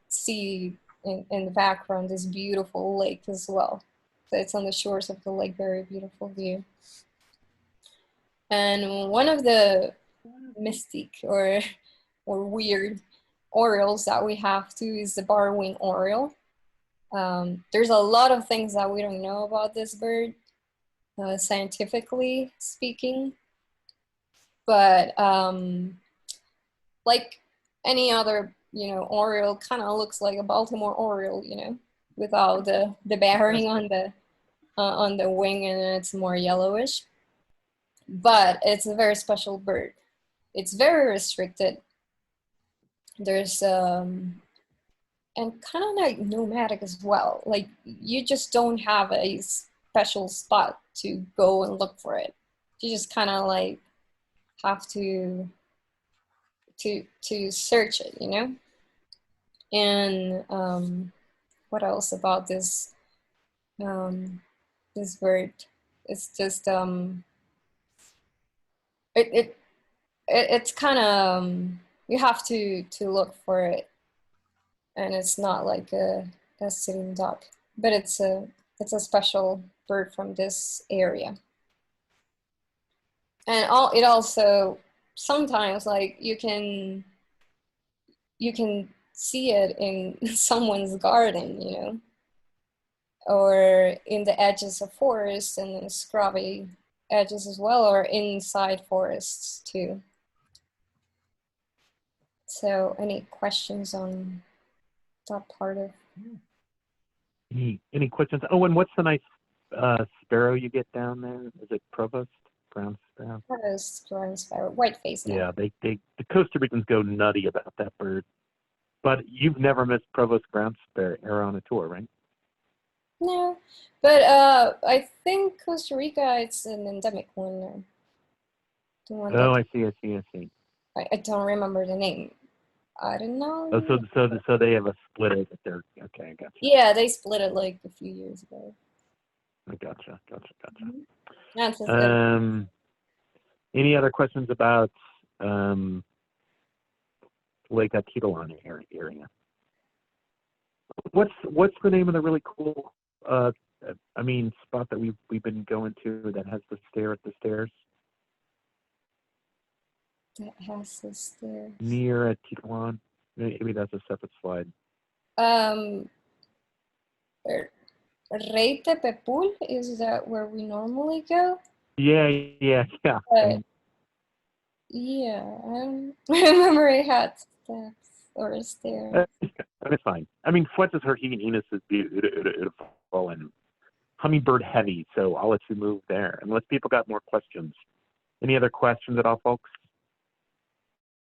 see in the background this beautiful lake as well. So it's on the shores of the lake, very beautiful view. And one of the mystic or weird orioles that we have too is the bar-wing oriole. There's a lot of things that we don't know about this bird, scientifically speaking, but like any other oriole, kind of looks like a Baltimore oriole, without the bearing on the wing, and it's more yellowish. But it's a very special bird. It's very restricted. There's and kind of like nomadic as well. Like you just don't have a special spot to go and look for it. You just kind of like have to search it, And what else about this this bird? It's just it's kind of you have to look for it, and it's not like a sitting duck, but it's a special bird from this area. And it also sometimes, like, you can see it in someone's garden, or in the edges of forests and in scrubby edges as well, or inside forests too. So any questions on that part of? Any questions? Oh, and what's the nice sparrow you get down there? Is it provost ground sparrow? Provost ground sparrow, white-faced. Yeah, the Costa Ricans go nutty about that bird. But you've never missed provost ground sparrow on a tour, right? No, but I think Costa Rica, it's an endemic one. Oh, I see. I don't remember the name. I don't know. Oh, so they have a splitter that they're okay. I gotcha. Yeah, they split it like a few years ago. I gotcha. Yeah, it's just good. Any other questions about Lake Atitlan area? What's the name of the really cool spot that we've been going to that has the stairs? That has the stairs. Near Atitlan. Maybe that's a separate slide. Rey Tepepul, is that where we normally go? Yeah. But yeah, I don't remember it had steps or stairs. That's fine. I mean, Fuentes Jorginas is beautiful and hummingbird heavy, so I'll let you move there. Unless people got more questions. Any other questions at all, folks?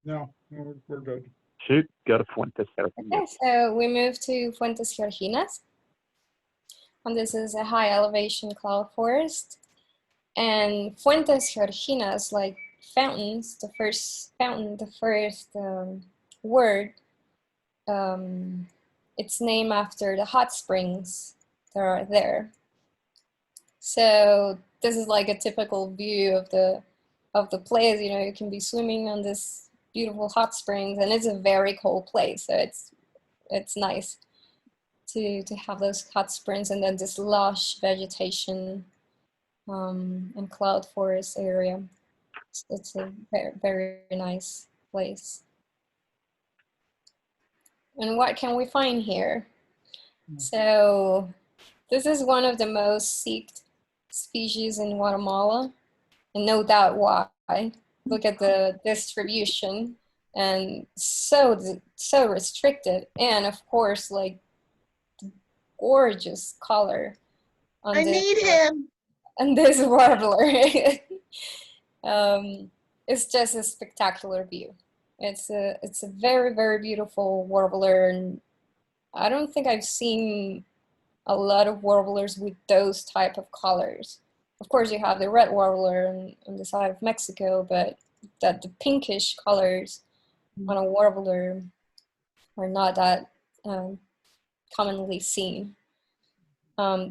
No, we're good. Shoot, go to Fuentes Jorginas. Okay, so we moved to Fuentes Jorginas. And this is a high elevation cloud forest. And Fuentes Jorginas, like fountains, the first fountain, the first word, it's named after the hot springs that are there. So this is like a typical view of the place. You know, you can be swimming on this beautiful hot springs, and it's a very cold place, so it's nice to have those hot springs and then this lush vegetation and cloud forest area. It's a very, very nice place. And what can we find here? So this is one of the most sought species in Guatemala, and no doubt why. Look at the distribution, and so restricted, and of course, like gorgeous color on I need him. and this warbler. It's just a spectacular view. It's a very, very beautiful warbler, and I don't think I've seen a lot of warblers with those type of colors. Of course, you have the red warbler on the side of Mexico, but the pinkish colors on a warbler are not that commonly seen.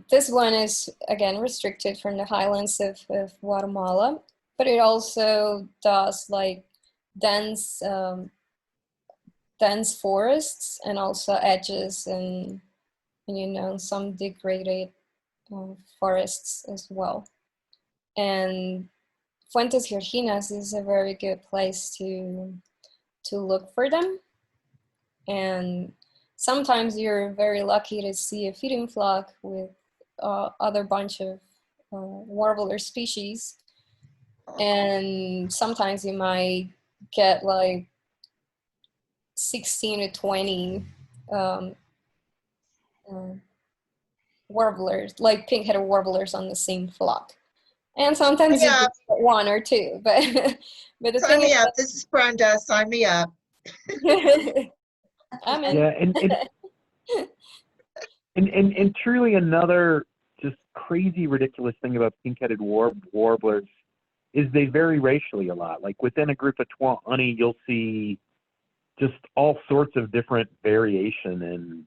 This one is, again, restricted from the highlands of Guatemala, but it also does like dense forests and also edges and some degraded forests as well. And Fuentes Jorginas is a very good place to look for them. And sometimes you're very lucky to see a feeding flock with other bunch of warbler species. And sometimes you might get like 16 to 20 warblers, like pink-headed warblers on the same flock. And sometimes you just get one or two, but the Sign thing me is up. This is Brenda. Sign me up. I'm in. Yeah, and truly another just crazy, ridiculous thing about pink-headed warblers is they vary racially a lot. Like within a group of 20, you'll see just all sorts of different variation in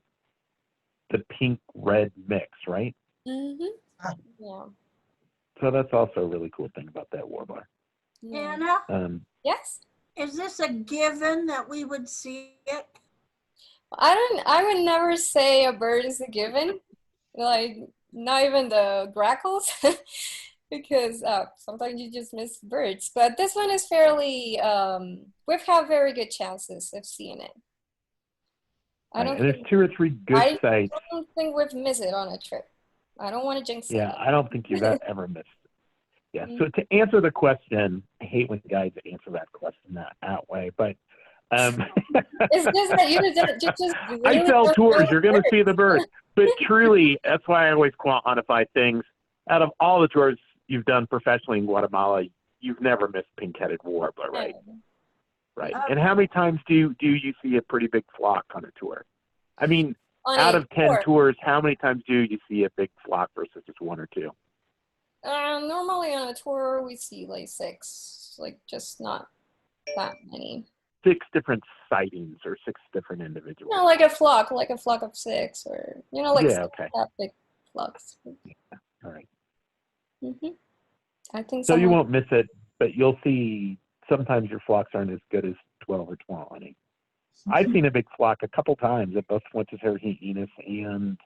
the pink-red mix, right? Mm-hmm. Yeah. So that's also a really cool thing about that warbler. Yeah. Anna, Yes? is this a given that we would see it? I would never say a bird is a given, like not even the grackles, because sometimes you just miss birds. But this one is fairly, we've had very good chances of seeing it. And there's 2 or 3 good sites. I don't think we've missed it on a trip. I don't want to jinx it. Yeah, I don't think you've ever missed it. Yeah, so to answer the question, I hate when guys answer that question that way, but it's just that you just really I sell tours, you're going to see the bird. But truly, that's why I always quantify things. Out of all the tours you've done professionally in Guatemala, you've never missed pink-headed warbler, right? Right. And how many times do you see a pretty big flock on a tour? I mean, out of 10 tours, how many times do you see a big flock versus just 1 or 2? Normally on a tour, we see like 6, like just not that many. 6 different sightings or 6 different individuals. You know, like a flock of 6, or you know, like Yeah, okay. that big flocks. All right. I think So you someone. won't miss it, but you'll see sometimes your flocks aren't as good as 12 or 20. I've seen a big flock a couple times at both Fuentes Argentinas and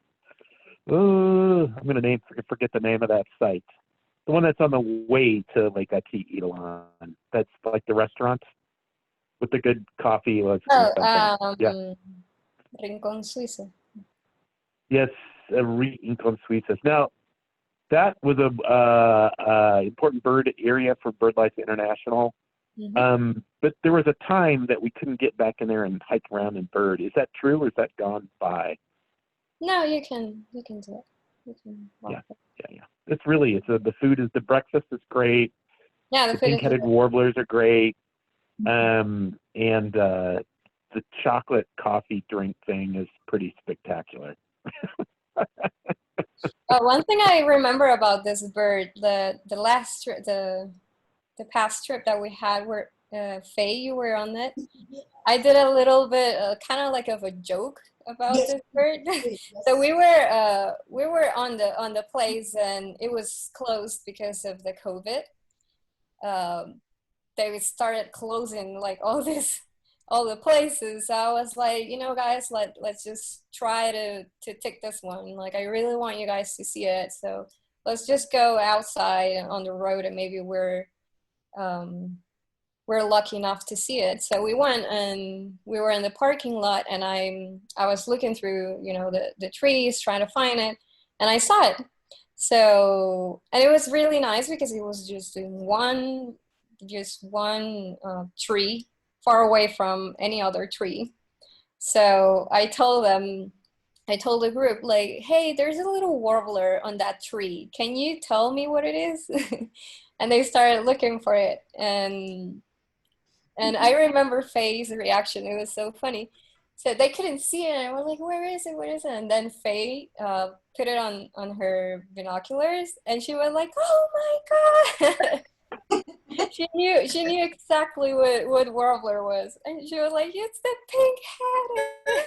I'm gonna forget the name of that site. The one that's on the way to Lake Atitlán. That's like the restaurant with the good coffee. Or something. Yeah. Rincón Suizo. Yes, Rincón Suizas. Now, that was a important bird area for BirdLife International. But there was a time that we couldn't get back in there and hike around and bird. Is that true, or is that gone by? No, you can do it. You can walk it. Yeah. The food the breakfast is great. Yeah, The the food is pink-headed warblers are great. And the chocolate coffee drink thing is pretty spectacular. One thing I remember about this bird, the last trip, the past trip that we had, where Faye, you were on it. I did a little bit, kind of like of a joke about this bird. So we were on the place, and it was closed because of the COVID. They started closing like all the places. So I was like, you know, guys, let's just try to take this one. Like, I really want you guys to see it. So let's just go outside on the road, and maybe we're lucky enough to see it. So we went, and we were in the parking lot, and I was looking through, you know, the trees, trying to find it, and I saw it. So, and it was really nice because it was just in one tree, far away from any other tree. So I told the group, like, hey, there's a little warbler on that tree. Can you tell me what it is? And they started looking for it. And I remember Faye's reaction. It was so funny. So they couldn't see it, and we're like, where is it? Where is it? And then Faye put it on her binoculars, and she was like, oh my God. She knew exactly what warbler was, and she was like, "It's the pink-headed."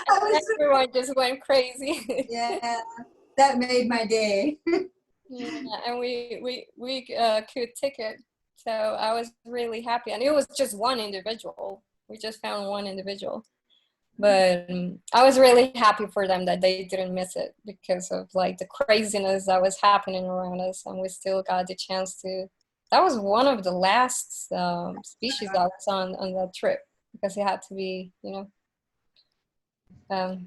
And everyone just went crazy. Yeah, that made my day. Yeah, and we could take it, so I was really happy, and it was just one individual. We just found one individual, but I was really happy for them that they didn't miss it because of like the craziness that was happening around us, and we still got the chance to. That was one of the last species that was on that trip because it had to be, you know,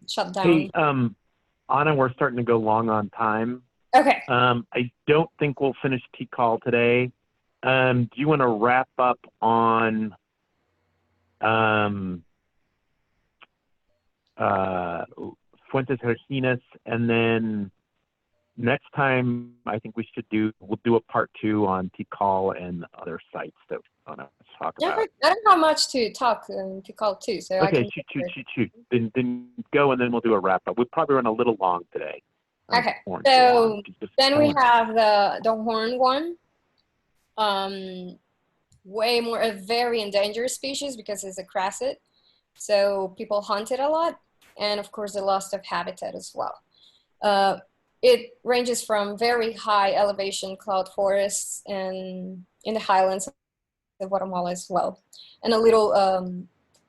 shut down. Hey, Anna, we're starting to go long on time. Okay. I don't think we'll finish Tikal today. Do you want to wrap up on Fuentes Argentinas, and then next time I think we'll do a part 2 on Tikal and other sites that we want to talk about. I don't have much to talk Tikal too, so okay, I can shoot. Then go, and then we'll do a wrap up. We'll probably run a little long today. Okay, so then we have the horned one. Way more a very endangered species because it's a crasset, so people hunt it a lot, and of course the loss of habitat as well. It ranges from very high elevation cloud forests and in the highlands of Guatemala as well, and a little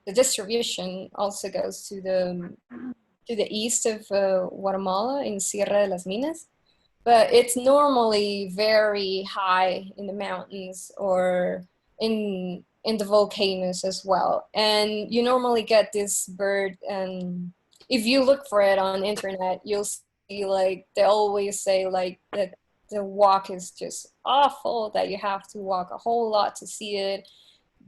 the distribution also goes to the east of Guatemala in Sierra de las Minas, but it's normally very high in the mountains or in the volcanoes as well. And you normally get this bird, and if you look for it on the internet, you'll see like they always say like that the walk is just awful, that you have to walk a whole lot to see it.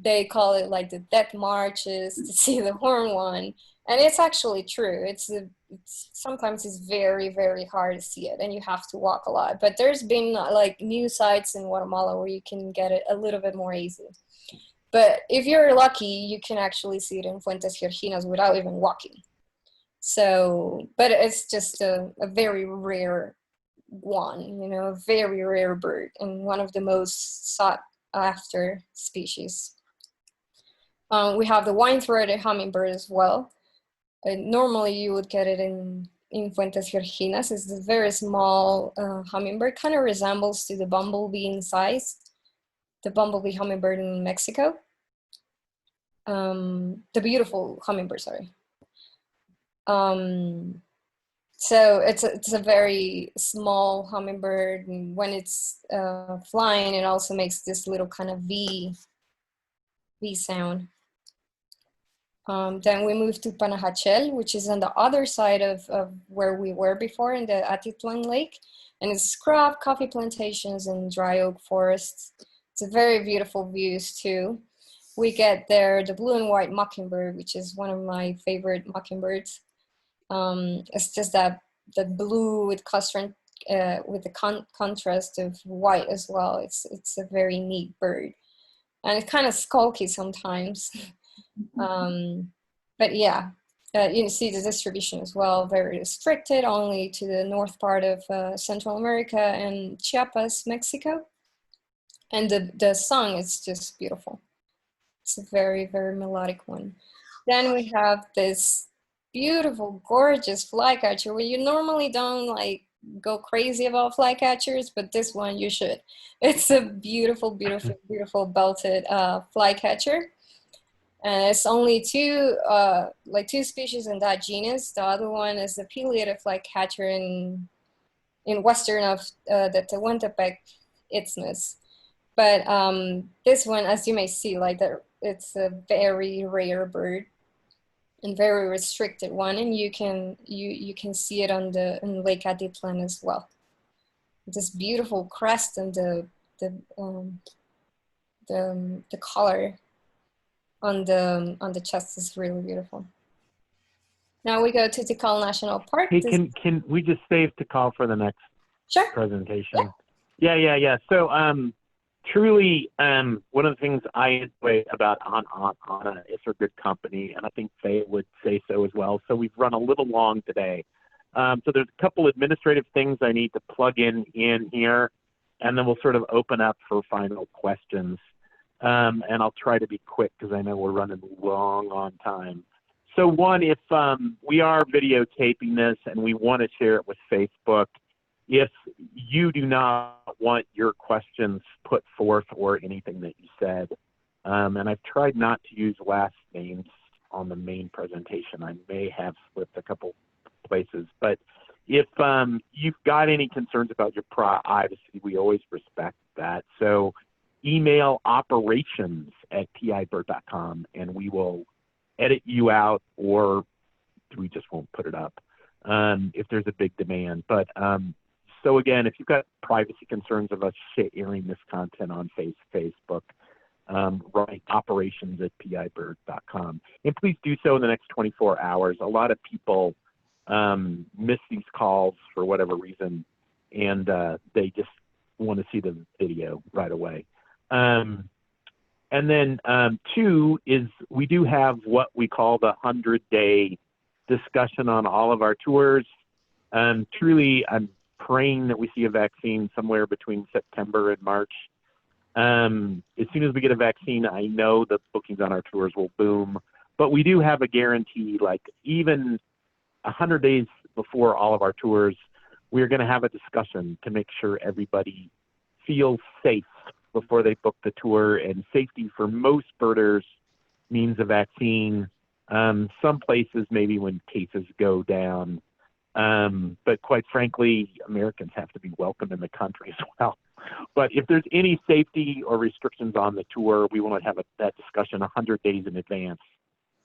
They call it like the death marches to see the horned one. And it's actually true. It's sometimes it's very, very hard to see it, and you have to walk a lot. But there's been like new sites in Guatemala where you can get it a little bit more easy. But if you're lucky, you can actually see it in Fuentes Georginas without even walking. So, but it's just a very rare one, you know, a very rare bird, and one of the most sought after species. We have the wine-throated hummingbird as well. Normally you would get it in Fuentes Georginas. It's a very small hummingbird, kind of resembles to the bumblebee in size, the bumblebee hummingbird in Mexico. The beautiful hummingbird, sorry. So it's a very small hummingbird, and when it's flying, it also makes this little kind of V sound. Then we move to Panajachel, which is on the other side of where we were before in the Atitlan Lake, and it's scrub, coffee plantations, and dry oak forests. It's a very beautiful views too. We get there the blue and white mockingbird, which is one of my favorite mockingbirds. It's just that the blue with with the contrast of white as well. It's a very neat bird, and it's kind of skulky sometimes. But yeah, you see the distribution as well, very restricted, only to the north part of Central America and Chiapas, Mexico. And the song is just beautiful. It's a very, very melodic one. Then we have this beautiful, gorgeous flycatcher where you normally don't like go crazy about flycatchers, but this one you should. It's a beautiful, beautiful, beautiful belted flycatcher. And it's only two species in that genus. The other one is the pileated flycatcher in western of the Tehuantepec Isthmus. But this one, as you may see, it's a very rare bird and very restricted one, and you can see it in Lake Atitlan as well. This beautiful crest and the color on the chest is really beautiful. Now we go to Tikal National Park. Hey, can we just save Tikal for the next presentation? Yeah. So truly, one of the things I enjoy about Anna is her good company, and I think Faye would say so as well. So we've run a little long today. So there's a couple administrative things I need to plug in here, and then we'll sort of open up for final questions. And I'll try to be quick because I know we're running long on time. So one, if we are videotaping this and we want to share it with Facebook, if you do not want your questions put forth or anything that you said, and I've tried not to use last names on the main presentation. I may have slipped a couple places, but if you've got any concerns about your privacy, we always respect that. So email operations@pibird.com and we will edit you out, or we just won't put it up if there's a big demand. But so again, if you've got privacy concerns of us sharing this content on Facebook, write operations@pibird.com. And please do so in the next 24 hours. A lot of people miss these calls for whatever reason, and they just want to see the video right away. And then two is we do have what we call the 100-day discussion on all of our tours. Truly, I'm praying that we see a vaccine somewhere between September and March. As soon as we get a vaccine, I know the bookings on our tours will boom. But we do have a guarantee, like even 100 days before all of our tours, we're going to have a discussion to make sure everybody feels safe before they book the tour. And safety for most birders means a vaccine. Some places, maybe when cases go down. But quite frankly, Americans have to be welcome in the country as well. But if there's any safety or restrictions on the tour, we want to have that discussion 100 days in advance.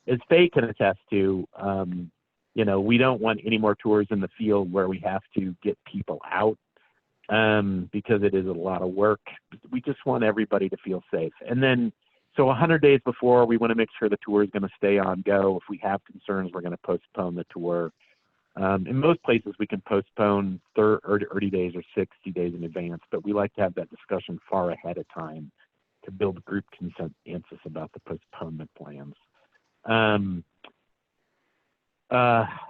As Faye can attest to, we don't want any more tours in the field where we have to get people out because it is a lot of work. We just want everybody to feel safe. And then, so 100 days before, we want to make sure the tour is going to stay on go. If we have concerns, we're going to postpone the tour. In most places, we can postpone 30 days or 60 days in advance, but we like to have that discussion far ahead of time to build group consensus about the postponement plans. I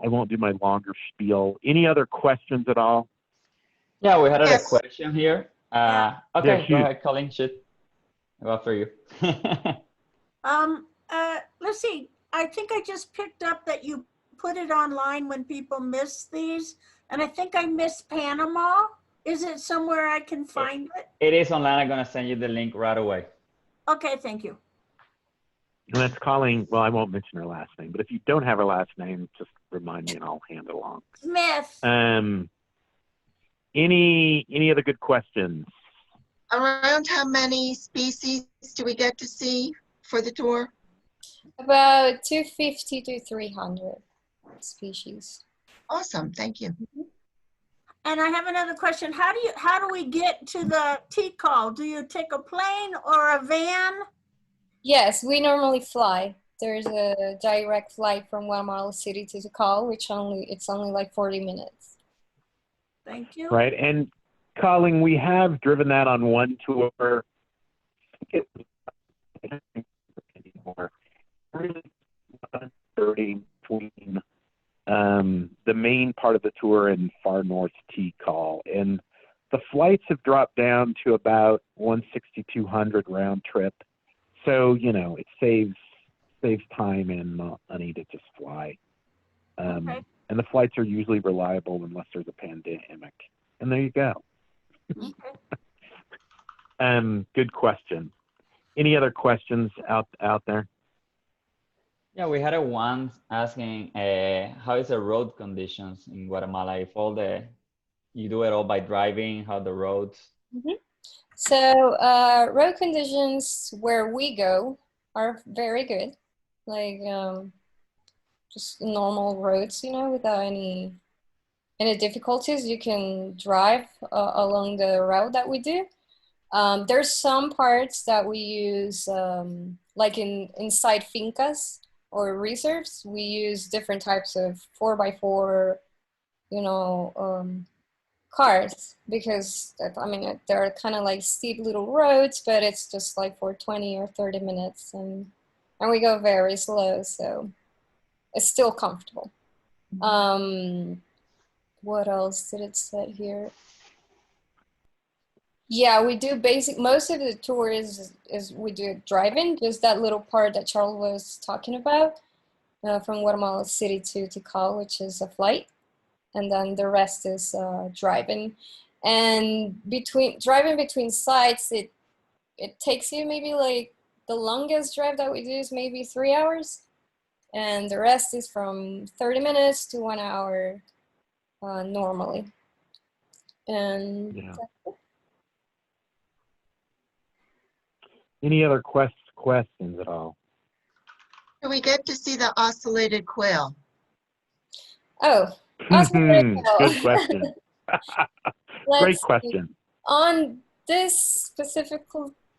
won't do my longer spiel. Any other questions at all? Yeah, we had a Yes. question here. Okay, Yeah, go ahead, Colin. Shoot. Go after you. Let's see. I think I just picked up that you put it online when people miss these, and I think I missed Panama. Is it somewhere I can find it? It is online. I'm gonna send you the link right away. Okay, thank you. And that's calling, well, I won't mention her last name, but if you don't have her last name, just remind me and I'll hand it along. Smith. Any other good questions? Around how many species do we get to see for the tour? About 250 to 300 species. Awesome, thank you. And I have another question. How do we get to the tea call? Do you take a plane or a van? Yes, we normally fly. There's a direct flight from Guatemala City to Tikal, which it's only like 40 minutes. Thank you. Right, and Colin, we have driven that on one tour. Really 30 between the main part of the tour and far north Tikal, and the flights have dropped down to about 160-200 round trip. So it saves time and money to just fly. Okay. And the flights are usually reliable unless there's a pandemic. And there you go. Okay. Good question. Any other questions out there? Yeah, we had a one asking how is the road conditions in Guatemala? If you do it all by driving, how the roads? Mm-hmm. So road conditions where we go are very good, like just normal roads, without any difficulties. You can drive along the route that we do. There's some parts that we use, like inside fincas or reserves. We use different types of 4x4, cars, because they're kind of like steep little roads, but it's just like for 20 or 30 minutes, and we go very slow, so it's still comfortable. What else did it say here? Yeah, we do most of the tour is we do driving, just that little part that Charles was talking about, from Guatemala City to Tikal, which is a flight. And then the rest is driving. And driving between sites, it takes you maybe like the longest drive that we do is maybe 3 hours. And the rest is from 30 minutes to 1 hour normally. And Yeah. Any other questions at all? Do we get to see the oscillated quail? Oh, awesome. Good question. Great question. On this specific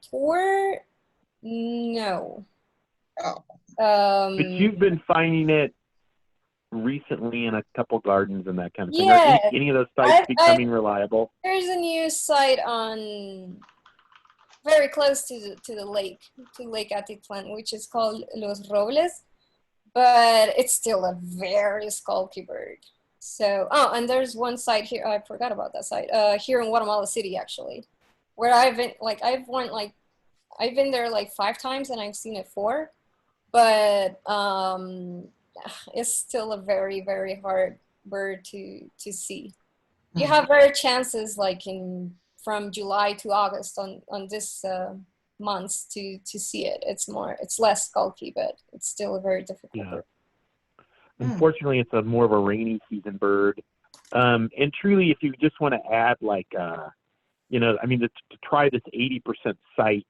tour, no. Oh. But you've been finding it recently in a couple gardens and that kind of thing. Yeah. Are any of those sites becoming reliable? There's a new site on very close to the lake, to Lake Atitlan, which is called Los Robles, but it's still a very skulky bird. So, and there's one site here, I forgot about that site, here in Guatemala City, actually, where I've been there like 5 times and I've seen it 4, but it's still a very, very hard bird to see. You have rare chances like from July to August on this months to see it. It's less skulky, but it's still a very difficult bird. Unfortunately, it's more of a rainy season bird. And truly, if you just want to add to try this 80% site,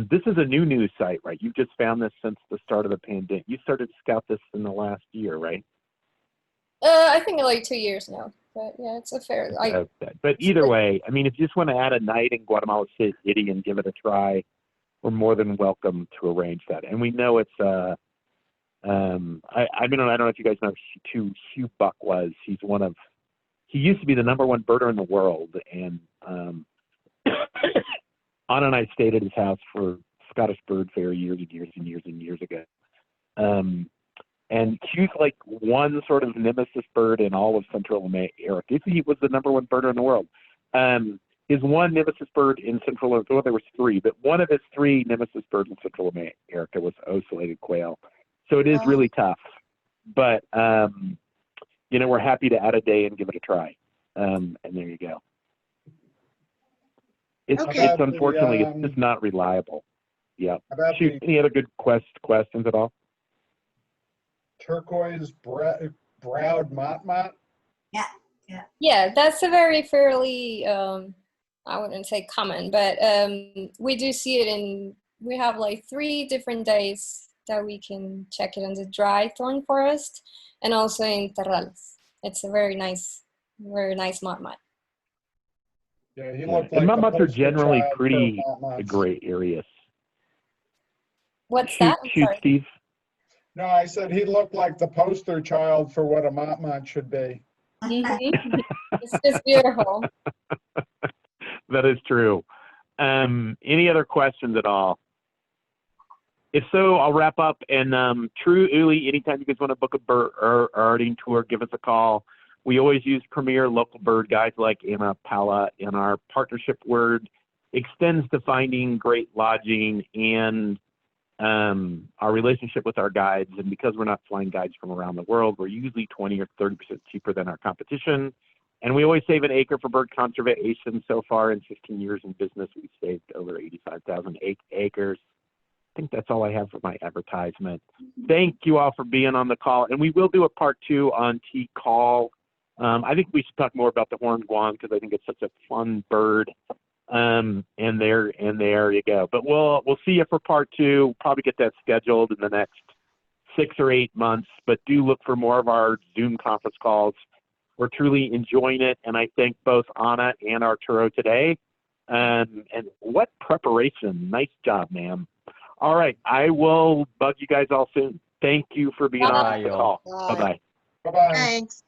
this is a new site, right? You've just found this since the start of the pandemic. You started to scout this in the last year, right? I think like 2 years now. But yeah, it's a fair. But either way, if you just want to add a night in Guatemala City and give it a try, we're more than welcome to arrange that. And we know it's I don't know if you guys know who Hugh Buck was. He used to be the #1 birder in the world, and Anna and I stayed at his house for Scottish Bird Fair years and years ago. And Hugh's like one sort of nemesis bird in all of Central America. He was the #1 birder in the world. his one nemesis bird in Central, well, there was 3, but one of his 3 nemesis birds in Central America was ocellated quail. So it is really tough, but, you know, we're happy to add a day and give it a try. And there you go. It's unfortunately, it's just not reliable. Yeah. Shoot, any other good questions at all? Turquoise browed motmot? Yeah, that's a very fairly, I wouldn't say common, but we do see it we have like 3 different days that we can check it in the dry thorn forest and also in terrales. It's a very nice motmot. Yeah, he looked and like motmots are generally child for pretty motmots. gray areas. What's that? I'm Shoot, sorry. Steve. No, I said he looked like the poster child for what a motmot should be. It's just beautiful. That is true. Any other questions at all? If so, I'll wrap up. And True Uli, anytime you guys want to book a birding tour, give us a call. We always use premier local bird guides like Ana Paula, and our partnership word extends to finding great lodging and our relationship with our guides. And because we're not flying guides from around the world, we're usually 20 or 30% cheaper than our competition. And we always save an acre for bird conservation. So far in 15 years in business, we've saved over 85,000 acres. I think that's all I have for my advertisement. Thank you all for being on the call. And we will do a part 2 on T-Call. I think we should talk more about the horned guan because I think it's such a fun bird. And there you go. But we'll see you for part 2. We'll probably get that scheduled in the next 6 or 8 months. But do look for more of our Zoom conference calls. We're truly enjoying it, and I thank both Ana and Arturo today. And what preparation! Nice job, ma'am. All right, I will bug you guys all soon. Thank you for being on the call. Bye bye. Bye-bye. Thanks.